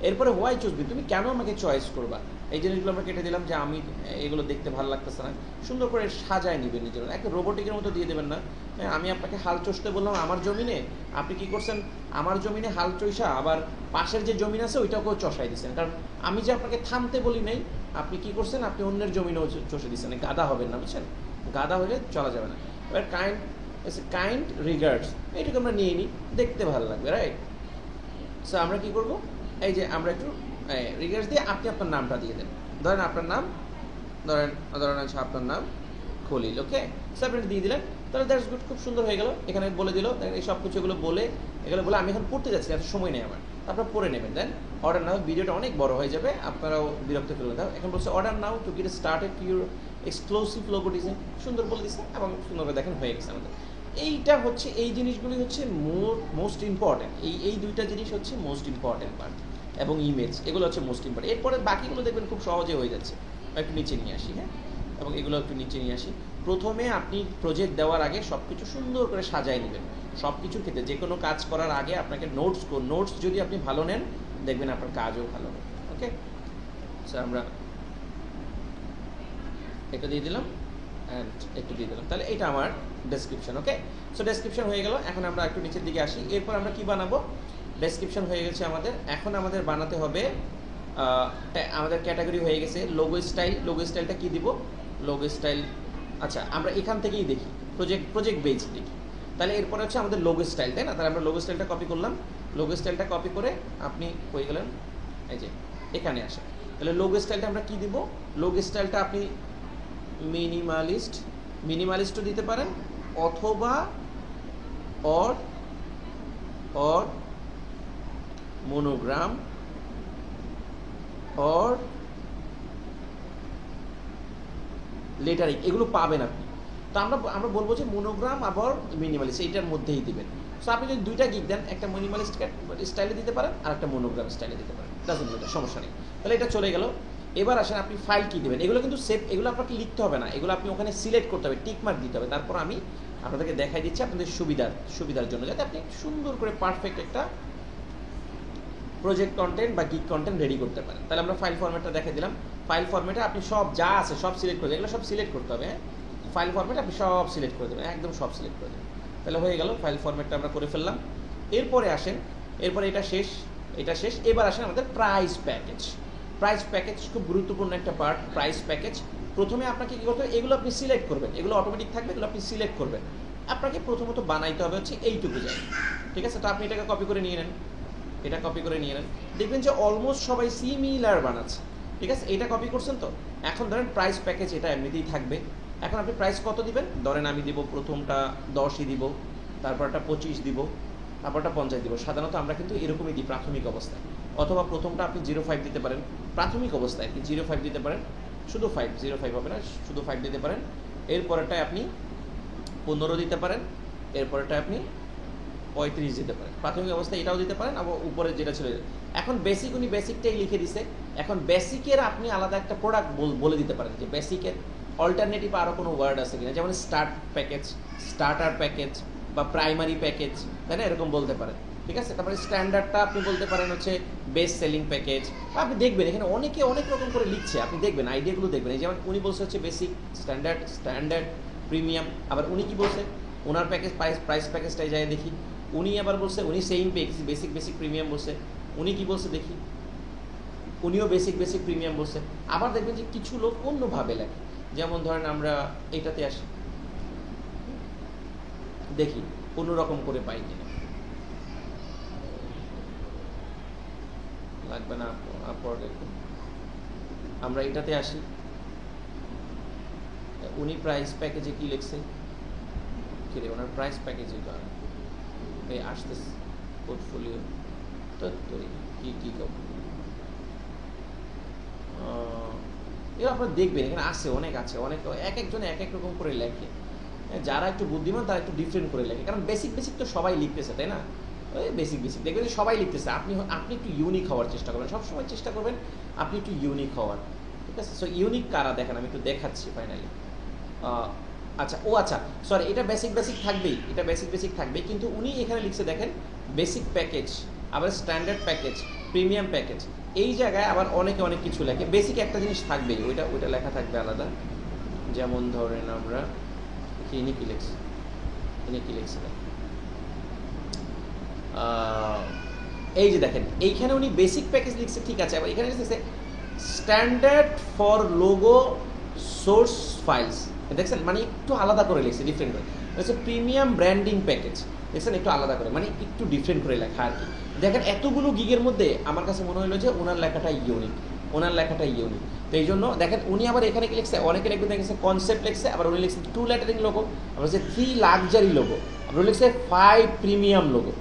এরপরে হোয়াই চুজবি, তুমি কেন আমাকে চয়েস করবা, এই জিনিসগুলো আমরা কেটে দিলাম যে আমি এগুলো দেখতে ভালো লাগতেছে না, সুন্দর করে সাজায় নেবেন নিজের, একটা রোবোটিকের মতো দিয়ে দেবেন না। হ্যাঁ, আমি আপনাকে হাল চষতে বললাম আমার জমিনে, আপনি কি করছেন আমার জমিনে হাল চষা আবার পাশের যে জমিন আছে ওইটাকেও চষাই দিচ্ছেন, কারণ আমি যে আপনাকে থামতে বলি নাই, আপনি কি করছেন আপনি অন্যের জমিনেও চষে দিচ্ছেন। গাদা হবেন না, বুঝছেন? গাদা হলে চলা যাবে না। এবার কাইন্ড রিগার্ডস এইটুকু আমরা নিয়ে নিই, দেখতে ভালো লাগবে, রাইট? সো আমরা কি করব, এই যে আমরা একটু রিগার্ডস দিয়ে আপনি আপনার নামটা দিয়ে দেন। ধরেন আপনার নাম, ধরেন আছে আপনার নাম খলিল, ওকে? সো আপনি দিয়ে দিলেন, তাহলে দ্যাটস গুড, খুব সুন্দর হয়ে গেল। এখানে বলে দিল, এই সব কিছু এগুলো বলে আমি এখন পড়তে যাচ্ছি, এত সময় নেই আমার, আপনারা পড়ে নেবেন। দেন অর্ডার নাও, ভিডিওটা অনেক বড় হয়ে যাবে, আপনারাও বিরক্ত ফেলবেন। দাও এখন বলছে order now to get started your exclusive logo design, সুন্দর বলে দিচ্ছে এবং সুন্দর করে দেখেন হয়ে গেছে আমাদের। এইটা হচ্ছে, এই জিনিসগুলি হচ্ছে মোস্ট ইম্পর্টেন্ট, এই দুইটা জিনিস হচ্ছে মোস্ট ইম্পর্টেন্ট পার্ট, এবং ইমেজ, এগুলো হচ্ছে মোস্ট ইম্পর্টেন্ট। এরপরে বাকিগুলো দেখবেন খুব সহজে হয়ে যাচ্ছে। একটু নিচে নিয়ে আসি, হ্যাঁ, এবং এগুলো একটু নিচে নিয়ে আসি। প্রথমে আপনি প্রজেক্ট দেওয়ার আগে সব কিছু সুন্দর করে সাজাই নেবেন। সব কিছুর ক্ষেত্রে যে কোনো কাজ করার আগে আপনাকে নোটস যদি আপনি ভালো নেন, দেখবেন আপনার কাজও ভালো হবে, ওকে? স্যার আমরা এটা দিয়ে দিলাম অ্যান্ড একটু দিয়ে দিলাম, তাহলে এটা আমার ডেসক্রিপশন, ওকে? সো ডেসক্রিপশন হয়ে গেল। এখন আমরা একটু নিচের দিকে আসি। এরপর আমরা কি বানাবো, ডেসক্রিপশন হয়ে গেছে আমাদের, এখন আমাদের বানাতে হবে, আমাদের ক্যাটাগরি হয়ে গেছে লোগো স্টাইল। লোগো স্টাইলটা কি দিব, লোগো স্টাইল, আচ্ছা আমরা এখান থেকেই দেখি, প্রজেক্ট বেজ দেখি। তাহলে এরপরে হচ্ছে আমাদের লোগো স্টাইল, তাই না? তাহলে আমরা লোগো স্টাইলটা কপি করলাম। লোগো স্টাইলটা কপি করে আপনি হয়ে গেলেন, এই যে এখানে আসে। তাহলে লোগো স্টাইলটা আমরা কি দিব, লোগো স্টাইলটা আপনি মিনিমালিস্টও দিতে পারেন, অথবা অর মোনোগ্রাম অর লেটারিং, এগুলো পাবেন আপনি। তো আমরা বলবো যে মোনোগ্রাম আবার মিনিমালিস্ট এইটার মধ্যেই দিবেন। সো আপনি যদি দুইটা গিক দেন, একটা মিনিমালিস্ট স্টাইলে দিতে পারেন আর একটা মোনোগ্রাম স্টাইলে দিতে পারেন, ডাজন্ট ম্যাটার, সমস্যা নেই। তাহলে এটা চলে গেল। এবার আসেন আপনি ফাইল কি দেবেন, এগুলো কিন্তু সেভ, এগুলো আপনাকে লিখতে হবে না, এগুলো আপনি ওখানে সিলেক্ট করতে হবে, টিক মার্ক দিতে হবে। তারপর আমি আপনাদেরকে দেখাই দিচ্ছি আপনাদের সুবিধার জন্য, যাতে আপনি সুন্দর করে পারফেক্ট একটা প্রজেক্ট কন্টেন্ট বা গিগ কন্টেন্ট রেডি করতে পারেন। তাহলে আমরা ফাইল ফরম্যাটটা দেখে দিলাম। ফাইল ফরম্যাটে আপনি সব যা আছে সব সিলেক্ট করে দেবেন, এগুলো সব সিলেক্ট করতে হবে, হ্যাঁ? ফাইল ফরম্যাট আপনি সব সিলেক্ট করে দেবেন, একদম সব সিলেক্ট করে দেবেন। তাহলে হয়ে গেল, ফাইল ফরম্যাটটা আমরা করে ফেললাম। এরপরে আসেন, এরপরে এটা শেষ। এবার আসেন আমাদের প্রাইস প্যাকেজ খুব গুরুত্বপূর্ণ একটা পার্ট, প্রাইস প্যাকেজ। প্রথমে আপনাকে কী করতে হবে, এগুলো আপনি সিলেক্ট করবেন, এগুলো অটোমেটিক থাকবে, এগুলো আপনি সিলেক্ট করবেন। আপনাকে প্রথমত বানাইতে হবে হচ্ছে এইটুকু জায়গা, ঠিক আছে? তো আপনি এটাকে কপি করে নিয়ে নেন, দেখবেন যে অলমোস্ট সবাই সিমিলার বানাচ্ছে, ঠিক আছে? এটা কপি করছেন তো। এখন ধরেন প্রাইস প্যাকেজ এটা এমনিতেই থাকবে। এখন আপনি প্রাইস কত দিবেন, ধরেন আমি দিব প্রথমটা 10ই দিব, তারপরটা 25 দিব, তারপরটা 50 দিব। সাধারণত আমরা কিন্তু এরকমই দিই প্রাথমিক অবস্থায়, অথবা প্রথমটা আপনি 0.5 দিতে পারেন, প্রাথমিক অবস্থায় কি 0.5 দিতে পারেন, শুধু 5, 0.5 হবে না, শুধু 5 দিতে পারেন। এরপরটায় আপনি 15 দিতে পারেন, এরপরটায় আপনি 35 দিতে পারেন। প্রাথমিক অবস্থায় এটাও দিতে পারেন, আবার উপরে যেটা ছিল। এখন উনি বেসিকটাই লিখে দিছে। এখন বেসিকের আপনি আলাদা একটা প্রোডাক্ট বলে দিতে পারেন যে বেসিকের অল্টারনেটিভ আরও কোনো ওয়ার্ড আছে কিনা, যেমন স্টার্টার প্যাকেজ বা প্রাইমারি প্যাকেজ, তাই না? এরকম বলতে পারেন, ঠিক আছে? তারপরে স্ট্যান্ডার্ডটা আপনি বলতে পারেন হচ্ছে বেস্ট সেলিং প্যাকেজ। আপনি দেখবেন এখানে অনেকে অনেক রকম করে লিখছে, আপনি দেখবেন আইডিয়াগুলো দেখবেন। এই যেমন উনি বলছে হচ্ছে বেসিক, স্ট্যান্ডার্ড, প্রিমিয়াম। আবার উনি কি বলছে, ওনার প্রাইস প্যাকেজটাই যায় দেখি। উনি আবার বলছে, উনি সেম বেসিক প্রিমিয়াম বলছে। উনি কি বলছে দেখি, উনিও বেসিক প্রিমিয়াম বলছে। আবার দেখবেন যে কিছু লোক অন্যভাবে লেখে, যেমন ধরেন আমরা এইটাতে আসি, দেখি অন্যরকম করে পাই কিনা, লাগবে না। আমরা এটাতে আসি, উনি প্রাইস প্যাকেজে কি লিখছে, কিরে ওনার প্রাইস প্যাকেজে এই আসতেছে পোর্টফোলিও তো কি কি এগুলো আপনারা দেখবেন, এখানে আছে অনেক আছে, অনেক এক একজনে এক এক রকম করে লেখে। যারা একটু বুদ্ধিমান তারা একটু ডিফারেন্ট করে লেখে, কারণ বেসিক বেসিক তো সবাই লিখতেছে, তাই না? ওই বেসিক বেসিক দেখবেন যে সবাই লিখতেছে। আপনি একটু ইউনিক হওয়ার চেষ্টা করবেন, সবসময় চেষ্টা করবেন আপনি একটু ইউনিক হওয়ার, ঠিক আছে? সো ইউনিক কারা দেখেন, আমি একটু দেখাচ্ছি ফাইনালি। আচ্ছা আচ্ছা সরি, এটা বেসিক বেসিক থাকবেই, এটা বেসিক বেসিক থাকবেই, কিন্তু উনি এখানে লিখছে দেখেন বেসিক প্যাকেজ, আবার স্ট্যান্ডার্ড প্যাকেজ, প্রিমিয়াম প্যাকেজ। এই জায়গায় আবার অনেকে অনেক কিছু লেখে। বেসিক একটা জিনিস থাকবেই, ওইটা লেখা থাকবে আলাদা। যেমন ধরেন আমরা ইনি কি লিখছি, এই যে দেখেন এইখানে উনি বেসিক প্যাকেজ লিখছে, ঠিক আছে। আবার এখানে লিখছে standard for logo source files, দেখছেন? মানে একটু আলাদা করে লিখছে, ডিফারেন্ট করে হচ্ছে প্রিমিয়াম ব্র্যান্ডিং প্যাকেজ, দেখছেন? একটু আলাদা করে, মানে একটু ডিফারেন্ট করে লেখা আর কি। দেখেন এতগুলো গিগের মধ্যে আমার কাছে মনে হলো যে ওনার লেখাটা ইউনিক, তো এই জন্য দেখেন উনি আবার এখানে কি লিখছে, অনেকে লিখবে দেখেছে কনসেপ্ট লিখছে, আবার উনি লিখছে 2 লেটারিং লোগো, আবার হচ্ছে 3 লাক্সারি লোগো, আবার লিখছে 5 প্রিমিয়াম লোগো।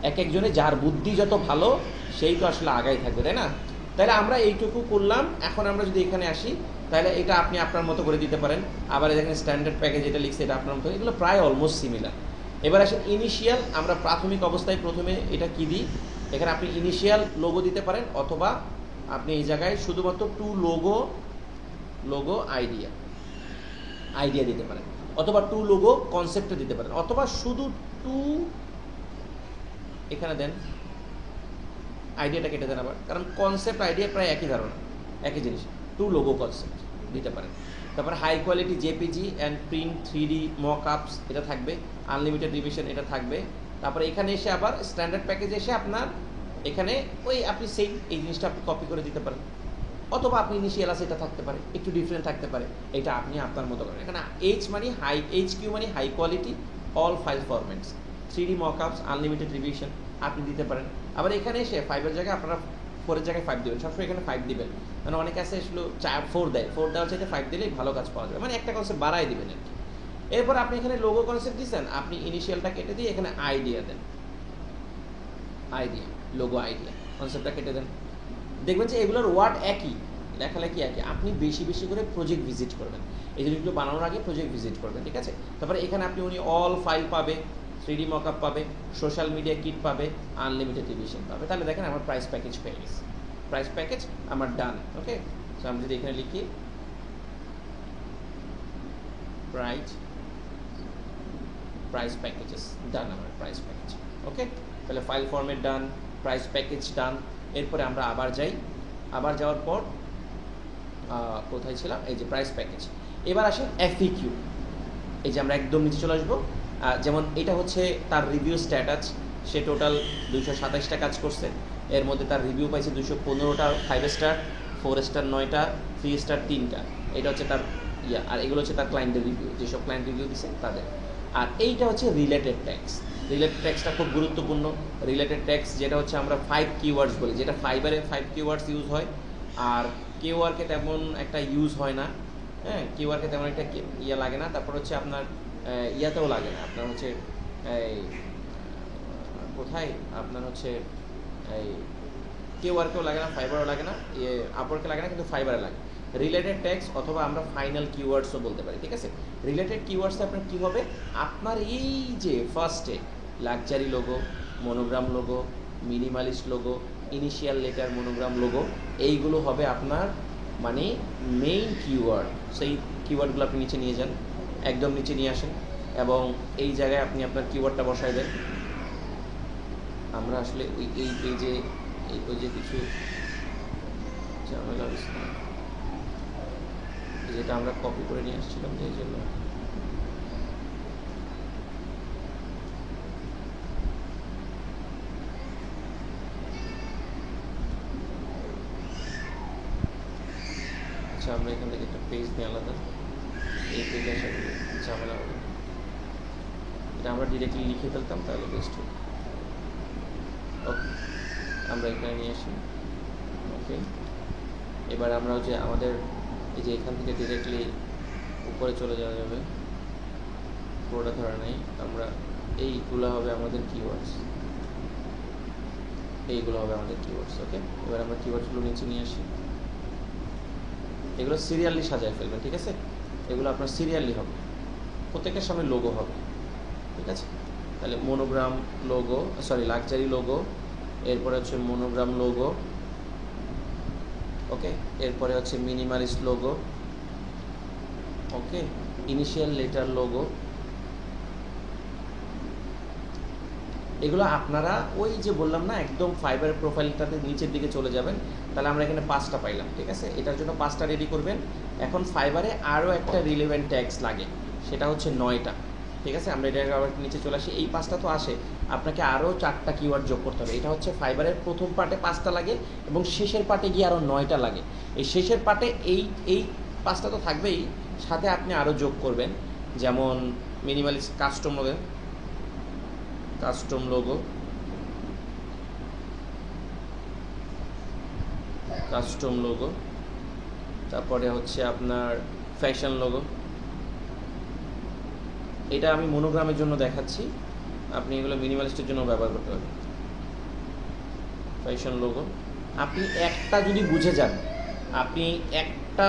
এক একজনে যার বুদ্ধি যত ভালো সেই তো আসলে আগাই থাকবে, তাই না? তাহলে আমরা এইটুকু করলাম। এখন আমরা যদি এখানে আসি তাহলে এটা আপনি আপনার মতো করে দিতে পারেন। আবার এখানে স্ট্যান্ডার্ড প্যাকেজ এটা লিখছে, এটা আপনার মতো, এগুলো প্রায় অলমোস্ট সিমিলার। এবার আসেন ইনিশিয়াল, আমরা প্রাথমিক অবস্থায় প্রথমে এটা কি দিই, এখানে আপনি ইনিশিয়াল লোগো দিতে পারেন, অথবা আপনি এই জায়গায় শুধুমাত্র টু লোগো আইডিয়া দিতে পারেন, অথবা টু লোগো কনসেপ্টে দিতে পারেন, অথবা শুধু টু এখানে দেন, আইডিয়াটা কেটে দেন আবার, কারণ কনসেপ্ট আইডিয়া প্রায় একই ধারণা, একই জিনিস। টু লোগো কনসেপ্ট দিতে পারেন। তারপরে high quality JPG and print 3D mockups এটা থাকবে, আনলিমিটেড রিভিশন এটা থাকবে। তারপরে এখানে এসে আবার স্ট্যান্ডার্ড প্যাকেজে এসে আপনার এখানে ওই আপনি সেম এই জিনিসটা আপনি কপি করে দিতে পারেন, অথবা আপনি ইনিশিয়াল আছে এটা থাকতে পারে, একটু ডিফারেন্ট থাকতে পারে, এটা আপনি আপনার মতো করেন। এখানে HQ মানে high quality all file formats, 3D mockups, unlimited revision আপনি দিতে পারেন। আবার এখানে এসে 5-এর জায়গায় আপনারা 4-এর জায়গায় 5 দেবেন, সবসময় এখানে 5 দিবেন, মানে অনেকে আছে আসলে 4 দেয়, 4 দেওয়ার চাইতে 5 দিলেই ভালো কাজ পাওয়া যাবে, মানে একটা কনসেপ্ট বাড়াই দিবেন আর কি। এরপর আপনি এখানে লোগো কনসেপ্ট দিচ্ছেন, আপনি ইনিশিয়ালটা কেটে দিয়ে এখানে আইডিয়া দেন, লোগো আইডিয়া কনসেপ্টটা কেটে দেন। দেখবেন যে এগুলোর ওয়ার্ড একই, লেখালেখি একই। আপনি বেশি বেশি করে প্রজেক্ট ভিজিট করবেন, এই জিনিসগুলো বানানোর আগে প্রজেক্ট ভিজিট করবেন, ঠিক আছে? তারপরে এখানে আপনি উনি অল ফাইল পাবে, 3D মকআপ পাবে, সোশ্যাল মিডিয়া কিট পাবে, আনলিমিটেড রিভিশন পাবে। তাহলে দেখেন আমার প্রাইস প্যাকেজ পেয়ে গেছে, প্রাইস প্যাকেজ আমার ডান। ওকে, সো আমি যদি এখানে লিখি প্রাইস প্যাকেজেস ডান, আমার প্রাইস প্যাকেজ। ওকে, তাহলে file format done, price package done. এরপরে আমরা আবার যাই, আবার যাওয়ার পর কোথায় ছিলাম, এই যে প্রাইস প্যাকেজ। এবার আসেন FAQ, এই যে আমরা একদম নিচে চলে আসবো। যেমন এটা হচ্ছে তার রিভিউ স্ট্যাটাস, সে টোটাল 227টা কাজ করছে, এর মধ্যে তার রিভিউ পাইছে 215টা 5 স্টার, 4 স্টার 9টা, 3 স্টার 3টা। এটা হচ্ছে তার আর এগুলো হচ্ছে তার ক্লায়েন্টের রিভিউ, যেসব ক্লায়েন্ট রিভিউ দিচ্ছে তাদের। আর এইটা হচ্ছে রিলেটেড ট্যাক্স। রিলেটেড ট্যাক্সটা খুব গুরুত্বপূর্ণ। রিলেটেড ট্যাক্স যেটা হচ্ছে আমরা 5 কিওয়ার্ডস বলি, যেটা ফাইবারে 5 কিওয়ার্ডস ইউজ হয়, আর কিওয়ার্ডকে তেমন একটা ইউজ হয় না। হ্যাঁ, কিওয়ার্ডকে তেমন একটা লাগে না। তারপর হচ্ছে আপনার ইয়াতেও লাগে না, আপনার হচ্ছে এই কোথায় আপনার হচ্ছে এই কিওয়ার্ডকেও লাগে না, ফাইবারও লাগে না, আপওয়ার্কে লাগে না, কিন্তু ফাইবারে লাগে। রিলেটেড ট্যাক্স অথবা আমরা ফাইনাল কিওয়ার্ডসও বলতে পারি, ঠিক আছে? রিলেটেড কিওয়ার্ডসে আপনার কী হবে, আপনার এই যে ফার্স্টে luxury logo, monogram logo, minimalist logo, initial letter monogram logo, এইগুলো হবে আপনার মানে মেইন কিওয়ার্ড। সেই কিওয়ার্ডগুলো আপনি নিচে নিয়ে যান, একদম নিচে নিয়ে আসেন, এবং এই জায়গায় আপনি আপনার কিওয়ার্ডটা বসায় দেন। আমরা আসলে এই পেজে ওই যে কিছু ঝামেলা যেটা আমরা কপি করে নিয়ে আসছিলাম, এই জন্য আচ্ছা আমরা এখান থেকে একটা পেজ নিয়ে আলাদা, এই পেজে আসলে ঝামেলা হবে, এটা আমরা ডিরেক্টলি লিখে ফেলতাম তাহলে বেস্ট হতো। ওকে, আমরা এখানে নিয়ে আসি। ওকে, এবার আমরা হচ্ছে আমাদের এই যে এখান থেকে ডিরেক্টলি উপরে চলে যাওয়া যাবে, পুরোটা ধরে নেই, আমরা এইগুলো হবে আমাদের কিওয়ার্ডস, এইগুলো হবে আমাদের কিওয়ার্ডস। ওকে, এবার আমরা কিওয়ার্ডসগুলো নিচে নিয়ে আসি। এগুলো সিরিয়ালি সাজায় ফেলবেন, ঠিক আছে? এগুলো আপনার সিরিয়ালি হবে, প্রত্যেকটার সামনে লোগো হবে, ঠিক আছে? তাহলে monogram logo, sorry luxury logo, এরপরে হচ্ছে মনোগ্রাম লোগো, ওকে, এরপরে হচ্ছে মিনিমালিস্ট লোগো, ওকে, ইনিশিয়াল লেটার লোগো। এগুলো আপনারা ওই যে বললাম না, একদম ফাইবার প্রোফাইলটাতে নিচের দিকে চলে যাবেন, তাহলে আমরা এখানে 5টা পাইলাম, ঠিক আছে? এটার জন্য 5টা রেডি করবেন। এখন ফাইবারে আরও একটা রিলেভেন্ট ট্যাগস লাগে, সেটা হচ্ছে 9টা, ঠিক আছে? আমরা এটা আবার নিচে চলে আসি। এই 5টা তো আসে, আপনাকে আরও 4টা কিওয়ার্ড যোগ করতে হবে। এটা হচ্ছে ফাইবারের প্রথম পার্টে 5টা লাগে এবং শেষের পার্টে গিয়ে আরও 9টা লাগে। এই শেষের পার্টে এই 5টা তো থাকবেই, সাথে আপনি আরও যোগ করবেন, যেমন minimalist custom logo, custom logo, custom logo, তারপরে হচ্ছে আপনার ফ্যাশন লোগো। এটা আমি মনোগ্রামের জন্য দেখাচ্ছি, আপনি এগুলো মিনিমালিস্টের জন্য ব্যবহার করতে পারবেন। ফ্যাশন লোগো আপনি একটা যদি বুঝে যান, আপনি একটা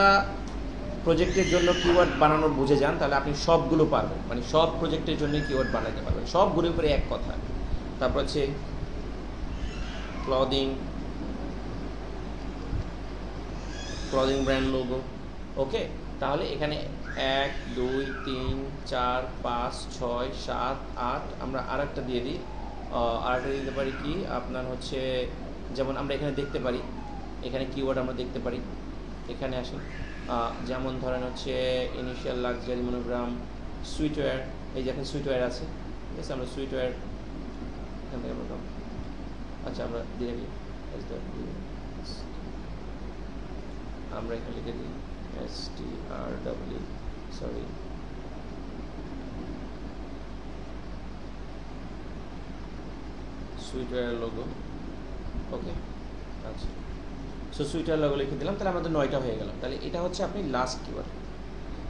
প্রজেক্টের জন্য কিওয়ার্ড বানানো বুঝে যান, তাহলে আপনি সবগুলো পারবেন, মানে সব প্রজেক্টের জন্য কিওয়ার্ড বানাতে পারবেন, সবগুলোর উপরে এক কথা। তারপর হচ্ছে ক্লদিং, ক্লদিং ব্র্যান্ড লোগো, ওকে। তাহলে এখানে 1 2 3 4 5 6 7 8 আমরা আরেকটা দিয়ে দিই। আরেকটা দিতে পারি কি আপনার হচ্ছে, যেমন আমরা এখানে দেখতে পারি, এখানে কিওয়ার্ড আমরা দেখতে পারি, এখানে আসেন, যেমন ধরেন হচ্ছে ইনিশিয়াল লাক্সারি মনোগ্রাম, সুইটওয়্যার, এই যে এখানে সুইটওয়্যার আছে, ঠিক আছে? আমরা সুইটওয়্যার এখান থেকে আমরা, আচ্ছা আমরা দিয়ে দিই, আমরা এখানে লিখে দিই STRW, সরি সুইটওয়্যার লোগো, ওকে। আচ্ছা, সো সুইটওয়্যার লোগো লিখে দিলাম, তাহলে আমাদের 9টা হয়ে গেল। তাহলে এটা হচ্ছে আপনি লাস্ট কিওয়ার্ড।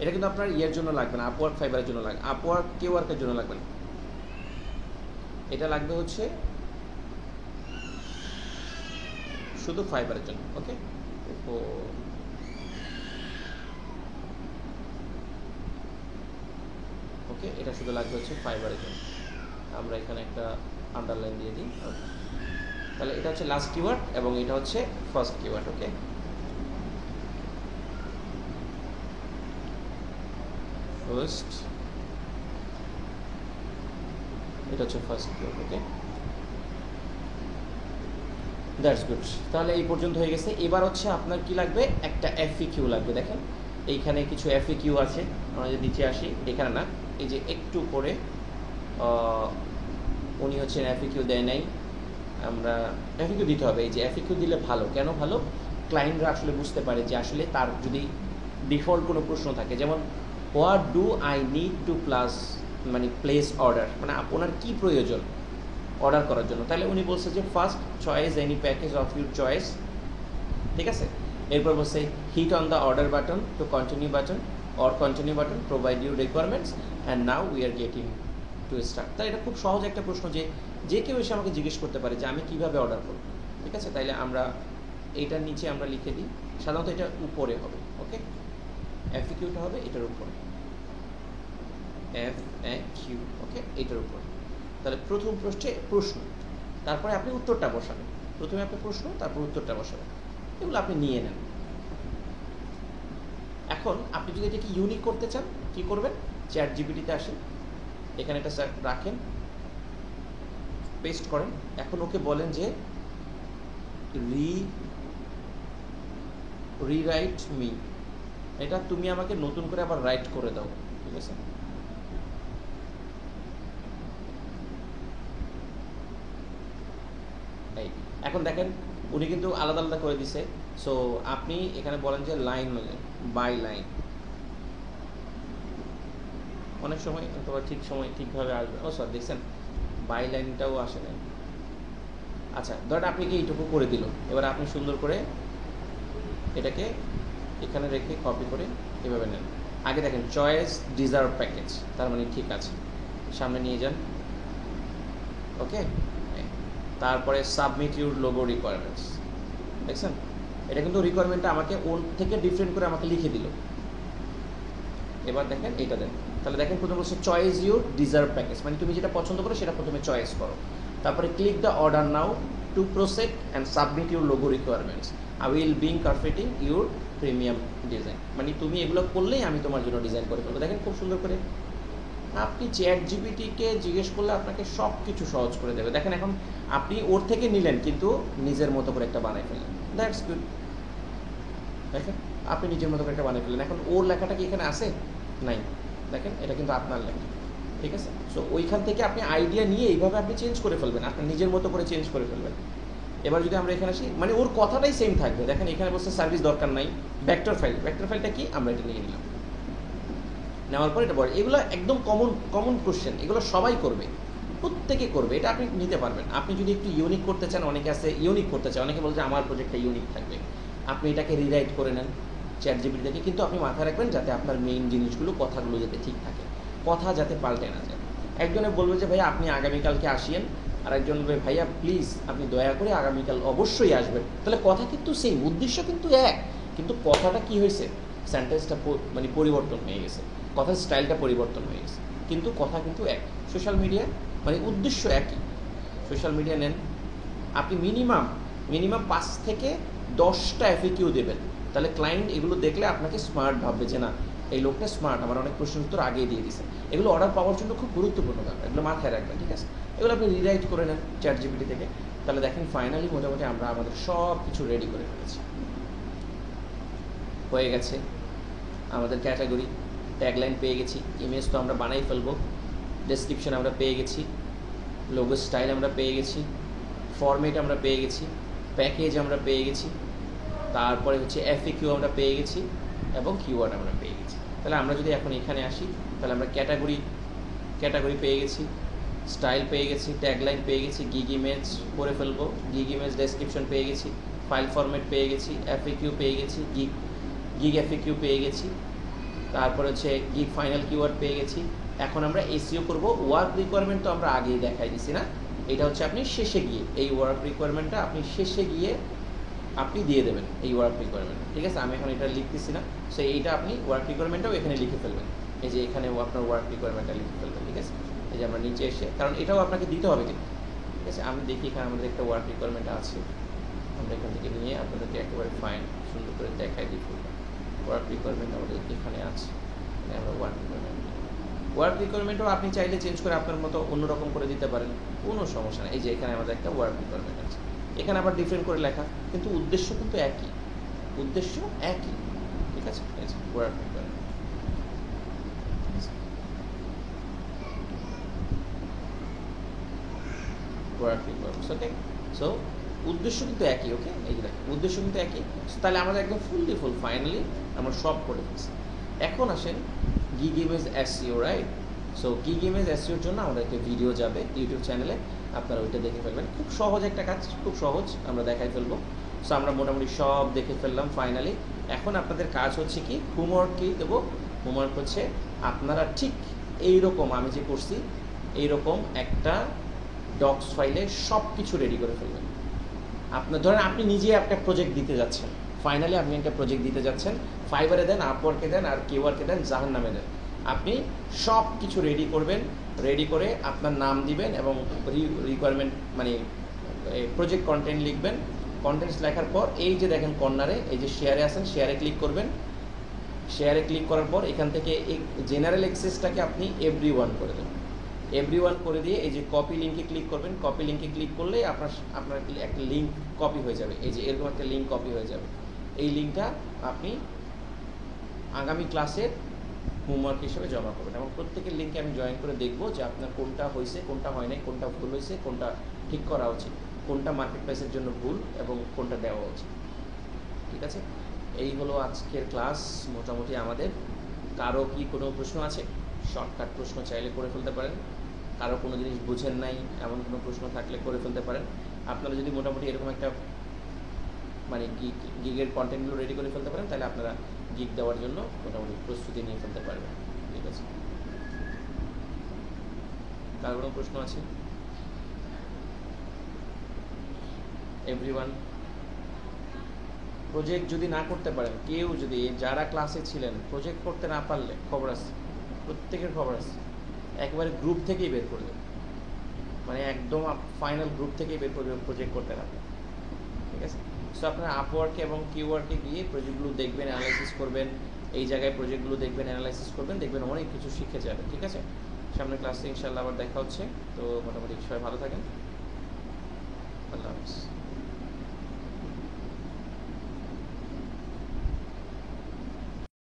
এটা কিন্তু আপনার ইয়ের জন্য লাগবে না, আপওয়ার্ক ফাইবারের জন্য লাগবে, আপওয়ার্ক কিওয়ার্কের জন্য লাগবে না, এটা লাগবে হচ্ছে শুধু ফাইবারের জন্য, ওকে। ওকে, এটা শুধু লাগবে হচ্ছে ফাইবারের জন্য। আমরা এখানে একটা আন্ডারলাইন দিয়ে দিই, ওকে। তাহলে এটা হচ্ছে লাস্ট কিওয়ার্ড এবং এটা হচ্ছে ফার্স্ট কিওয়ার্ড, ওকে। ফার্স্ট, এটা হচ্ছে first keyword, okay. That's good. তাহলে এই পর্যন্ত হয়ে গেছে। এবার হচ্ছে আপনার কি লাগবে, একটা FAQ লাগবে। দেখেন এইখানে কিছু FAQ আছে, আমরা যদি নিচে আসি, এখানে না, এই যে একটু করে উনি হচ্ছে FAQ দেয় নাই, আমরা FAQ দিতে হবে। এই যে FAQ দিলে ভালো, কেন ভালো, ক্লায়েন্টরা আসলে বুঝতে পারে যে আসলে তার যদি ডিফল্ট কোনো প্রশ্ন থাকে, যেমন what do I need to place order, মানে ওনার কী প্রয়োজন অর্ডার করার জন্য, তাহলে উনি বলছে যে first choice any package of your choice, ঠিক আছে? এরপর বলছে hit on the order button to continue button or continue button provide your requirements and now we are getting to start. তাহলে এটা খুব সহজ একটা প্রশ্ন, যে কেউ এসে আমাকে জিজ্ঞেস করতে পারে যে আমি কীভাবে অর্ডার করব, ঠিক আছে? তাইলে আমরা এইটার নিচে আমরা লিখে দিই, সাধারণত এটা উপরে হবে, ওকে। FAQটা হবে এটার উপরে, FAQ, ওকে, এটার উপরে। তাহলে প্রথম পৃষ্ঠে প্রশ্ন, তারপরে আপনি উত্তরটা বসাবেন, প্রথমে আপনি প্রশ্ন, তারপর উত্তরটা বসাবেন, এগুলো আপনি নিয়ে নেন। এখন আপনি যদি এটাকে ইউনিক করতে চান, কি করবেন, ChatGPT-তে আসেন, এখানে একটা রাখেন, পেস্ট করেন, এখন ওকে বলেন যে রিরাইট মি, এটা তুমি আমাকে নতুন করে আবার রাইট করে দাও, ঠিক আছে? এখন দেখেন উনি কিন্তু আলাদা আলাদা করে দিছে। সো আপনি এখানে বলেন যে লাইন বাই লাইন, অনেক সময় অথবা ঠিকভাবে আসবে। ও স্যার দেখছেন বাই লাইনটাও আসে না। আচ্ছা ধরেন আপনি কি এইটুকু করে দিল, এবার আপনি সুন্দর করে এটাকে এখানে রেখে কপি করে এভাবে নেন। আগে দেখেন চয়েস ডিজার্ভ প্যাকেজ, তার মানে ঠিক আছে, সামনে নিয়ে যান, ওকে, তারপরে সাবমিট ইউর লোগো রিকোয়ারমেন্টস, দেখছেন এটা কিন্তু রিকোয়ারমেন্টটা আমাকে ওর থেকে ডিফারেন্ট করে আমাকে লিখে দিল। এবার দেখেন এটা দেন, তাহলে দেখেন প্রথমে বলছে চয়েস ইউর ডিজার্ভ প্যাকেজ, মানে তুমি যেটা পছন্দ করো সেটা প্রথমে চয়েস করো, তারপরে click the order now to proceed and submit your logo requirements, I will being crafting your premium design, মানে তুমি এগুলো করলেই আমি তোমার জন্য ডিজাইন করে ফেলবো। দেখেন খুব সুন্দর করে আপনি চ্যাট জিপিটিকে জিজ্ঞেস করলে আপনাকে সব কিছু সহজ করে দেবে। দেখেন এখন আপনি ওর থেকে নিলেন কিন্তু নিজের মতো করে একটা বানাই ফেললেন, দ্যাটস গুড। দেখেন আপনি নিজের মতো করে একটা বানিয়ে ফেললেন, এখন ওর লেখাটা কি এখানে আছে? নাই। দেখেন এটা কিন্তু আপনার লেখা, ঠিক আছে? সো ওইখান থেকে আপনি আইডিয়া নিয়ে এইভাবে আপনি চেঞ্জ করে ফেলবেন, আপনার নিজের মতো করে চেঞ্জ করে ফেলবেন। এবার যদি আমরা এখানে আসি, মানে ওর কথাটাই সেম থাকবে। দেখেন এখানে বলছে সার্ভিস দরকার নাই, ভেক্টর ফাইল, ভেক্টর ফাইলটা কি আমরা এটা নিয়ে নিলাম, নেওয়ার পর এটা বড়, এগুলো একদম কমন কোশ্চেন, এগুলো সবাই করবে, প্রত্যেকে করবে, এটা আপনি নিতে পারবেন। আপনি যদি একটু ইউনিক করতে চান, অনেকে আছে ইউনিক করতে চান, অনেকে বলছে আমার প্রজেক্টটা ইউনিক থাকবে, আপনি এটাকে রিরাইট করে নেন চ্যাট জিপিটি থেকে, কিন্তু আপনি মাথায় রাখবেন যাতে আপনার মেইন জিনিসগুলো, কথাগুলো যাতে ঠিক থাকে, কথা যাতে পাল্টে না যায়। একজনে বলবে যে ভাইয়া আপনি আগামীকালকে আসিয়েন, আর একজন বলবে ভাইয়া প্লিজ আপনি দয়া করে আগামীকাল অবশ্যই আসবেন, তাহলে কথা কিন্তু সেম, উদ্দেশ্য কিন্তু এক, কিন্তু কথাটা কি হয়েছে, সেন্টেন্সটা মানে পরিবর্তন হয়ে গেছে, কথার স্টাইলটা পরিবর্তন হয়ে গেছে, কিন্তু কথা কিন্তু এক। সোশ্যাল মিডিয়া মানে উদ্দেশ্য একই। সোশ্যাল মিডিয়া নেন, আপনি মিনিমাম 5 থেকে 10টা এফএকিউ দেবেন, তাহলে ক্লায়েন্ট এগুলো দেখলে আপনাকে স্মার্ট ভাববে যে না এই লোকটা স্মার্ট, আমার অনেক প্রশ্নের উত্তর আগেই দিয়ে দিছে। এগুলো অর্ডার পাওয়ার জন্য খুব গুরুত্বপূর্ণ ব্যাপার, এগুলো মাথায় রাখবেন, ঠিক আছে? এগুলো আপনি রিরাইট করে নেন চ্যাট জিপিটি থেকে, তাহলে দেখেন ফাইনালি মোটামুটি আমরা আমাদের সব কিছু রেডি করে ফেলেছি, হয়ে গেছে। আমাদের ক্যাটাগরি, ট্যাগলাইন পেয়ে গেছি, ইমেজ তো আমরা বানাই ফেলবো, ডেসক্রিপশন আমরা পেয়ে গেছি, লোগো স্টাইল আমরা পেয়ে গেছি, ফরম্যাট আমরা পেয়ে গেছি, প্যাকেজ আমরা পেয়ে গেছি, তারপরে হচ্ছে এফএকিউ আমরা পেয়ে গেছি, এবং কিওয়ার্ড আমরা পেয়ে গেছি। তাহলে আমরা যদি এখন এখানে আসি, তাহলে আমরা ক্যাটাগরি পেয়ে গেছি, স্টাইল পেয়ে গেছি, ট্যাগলাইন পেয়ে গেছি, গিগ ইমেজ করে ফেলবো, গিগ ইমেজ ডেসক্রিপশন পেয়ে গেছি, ফাইল ফরম্যাট পেয়ে গেছি, এফএকিউ পেয়ে গেছি, গিগ এফএকিউ পেয়ে গেছি, তারপর হচ্ছে গিগ ফাইনাল কিওয়ার্ড পেয়ে গেছি। এখন আমরা এসইও করব। ওয়ার্ক রিকোয়ারমেন্ট তো আমরা আগেই দেখাই দিছি না, এটা হচ্ছে আপনি শেষে গিয়ে এই ওয়ার্ক রিকোয়ারমেন্টটা আপনি শেষে গিয়ে আপনি দিয়ে দেবেন এই ওয়ার্ক রিকোয়ারমেন্ট, ঠিক আছে? আমি এখন এটা লিখতেছি না, সো এইটা আপনি ওয়ার্ক রিকোয়ারমেন্টটাও এখানে লিখে ফেলবেন, এই যে এখানেও আপনার ওয়ার্ক রিকোয়ারমেন্টটা লিখে ফেলবেন, ঠিক আছে? এই যে আমরা নিচে এসে, কারণ এটাও আপনাকে দিতে হবে কিন্তু, ঠিক আছে? আমি দেখি এখানে আমাদের একটা ওয়ার্ক রিকোয়ারমেন্ট আছে, আমরা এখান থেকে নিয়ে আপনাদেরকে একেবারে ফাইন সুন্দর করে দেখাই দিই। ওয়ার্ক রিকোয়ারমেন্ট আমাদের এখানে আছে, আমরা ওয়ার্ক রিকোয়ারমেন্টও আপনি চাইলে চেঞ্জ করে আপনার মতো অন্যরকম করে দিতে পারেন, কোনো সমস্যা নেই। এই যে এখানে আমাদের একটা ওয়ার্ক রিকোয়ারমেন্ট আছে, এখানে আবার ডিফারেন্ট করে লেখা, কিন্তু উদ্দেশ্য কিন্তু একই, ঠিক আছে? ওয়ার্ক রিকোয়ারমেন্ট, ওকে। সো উদ্দেশ্য কিন্তু একই, ওকে? এই যে দেখেন উদ্দেশ্য কিন্তু একই, তাহলে আমাদের একদম ফুল ফাইনালি আমরা সব করে দিচ্ছি। এখন আসেন gig image SEO, right? So gig image এসইওর জন্য আমাদের একটা ভিডিও যাবে ইউটিউব চ্যানেলে, আপনারা ওইটা দেখে ফেলবেন। খুব সহজ একটা কাজ, খুব সহজ, আমরা দেখাই ফেলবো। সো আমরা মোটামুটি সব দেখে ফেললাম ফাইনালি। এখন আপনাদের কাজ হচ্ছে কি, হোমওয়ার্ক কি দেবো? হোমওয়ার্ক হচ্ছে আপনারা ঠিক এইরকম আমি যে করছি এইরকম একটা ডক্স ফাইলে সব কিছু রেডি করে ফেলবেন। আপনার ধরেন আপনি নিজে একটা প্রজেক্ট দিতে যাচ্ছেন, ফাইনালি আপনি একটা প্রজেক্ট দিতে যাচ্ছেন, ফাইবারে দেন, আপওয়ার্কে দেন, আর কিওয়ার্কে দেন, জাহান্নামে দেন, আপনি সব কিছু রেডি করবেন, রেডি করে আপনার নাম দিবেন এবং রিকোয়ারমেন্ট মানে প্রজেক্ট কন্টেন্ট লিখবেন। কন্টেন্টস লেখার পর এই যে দেখেন কর্নারে এই যে শেয়ারে আছেন, শেয়ারে ক্লিক করবেন। শেয়ারে ক্লিক করার পর এখান থেকে এই জেনারেল অ্যাক্সেসটাকে আপনি এভরিওয়ান করে দেবেন, এভরিওয়ান করে দিয়ে এই যে কপি লিঙ্কে ক্লিক করবেন। কপি লিঙ্কে ক্লিক করলে আপনার একটা লিঙ্ক কপি হয়ে যাবে, এই যে এরকম একটা লিঙ্ক কপি হয়ে যাবে। এই লিঙ্কটা আপনি আগামী ক্লাসের হোমওয়ার্ক হিসেবে জমা করবেন, এবং প্রত্যেকের লিঙ্কে আমি জয়েন করে দেখবো যে আপনার কোনটা হয়েছে, কোনটা হয় নাই, কোনটা ভুল হয়েছে, কোনটা ঠিক করা উচিত, কোনটা মার্কেট প্রাইসের জন্য ভুল এবং কোনটা দেওয়া উচিত, ঠিক আছে? এই হলো আজকের ক্লাস মোটামুটি আমাদের। কারো কি কোনো প্রশ্ন আছে? শর্টকাট প্রশ্ন চাইলে করে ফেলতে পারেন, কারো কোনো জিনিস বুঝেন নাই এমন কোনো প্রশ্ন থাকলে করে ফেলতে পারেন। আপনারা যদি মোটামুটি এরকম একটা মানে গিগের কন্টেন্টগুলো রেডি করে ফেলতে পারেন, তাহলে আপনারা গিগ দেওয়ার জন্য মোটামুটি প্রস্তুতি নিয়ে ফেলতে পারবেন, ঠিক আছে? কার কোনো প্রশ্ন আছে? এভরিওয়ান। প্রজেক্ট যদি না করতে পারেন, কেউ যদি যারা ক্লাসে ছিলেন প্রজেক্ট করতে না পারলে খবর আছে, প্রত্যেকের খবর আছে, একবারে গ্রুপ থেকেই বের করবে, মানে একদম ফাইনাল গ্রুপ থেকেই বের করবে প্রজেক্ট করতে না পারলে, ঠিক আছে? সো আপনারা আপওয়ার্কে এবং কিওয়ার্কে গিয়ে প্রজেক্টগুলো দেখবেন, অ্যানালাইসিস করবেন, এই জায়গায় প্রজেক্টগুলো দেখবেন, অ্যানালাইসিস করবেন, দেখবেন অনেক কিছু শিখে যাবেন, ঠিক আছে? সামনের ক্লাসে ইনশাআল্লাহ আবার দেখা হচ্ছে। তো মোটামুটি সবাই ভালো থাকেন।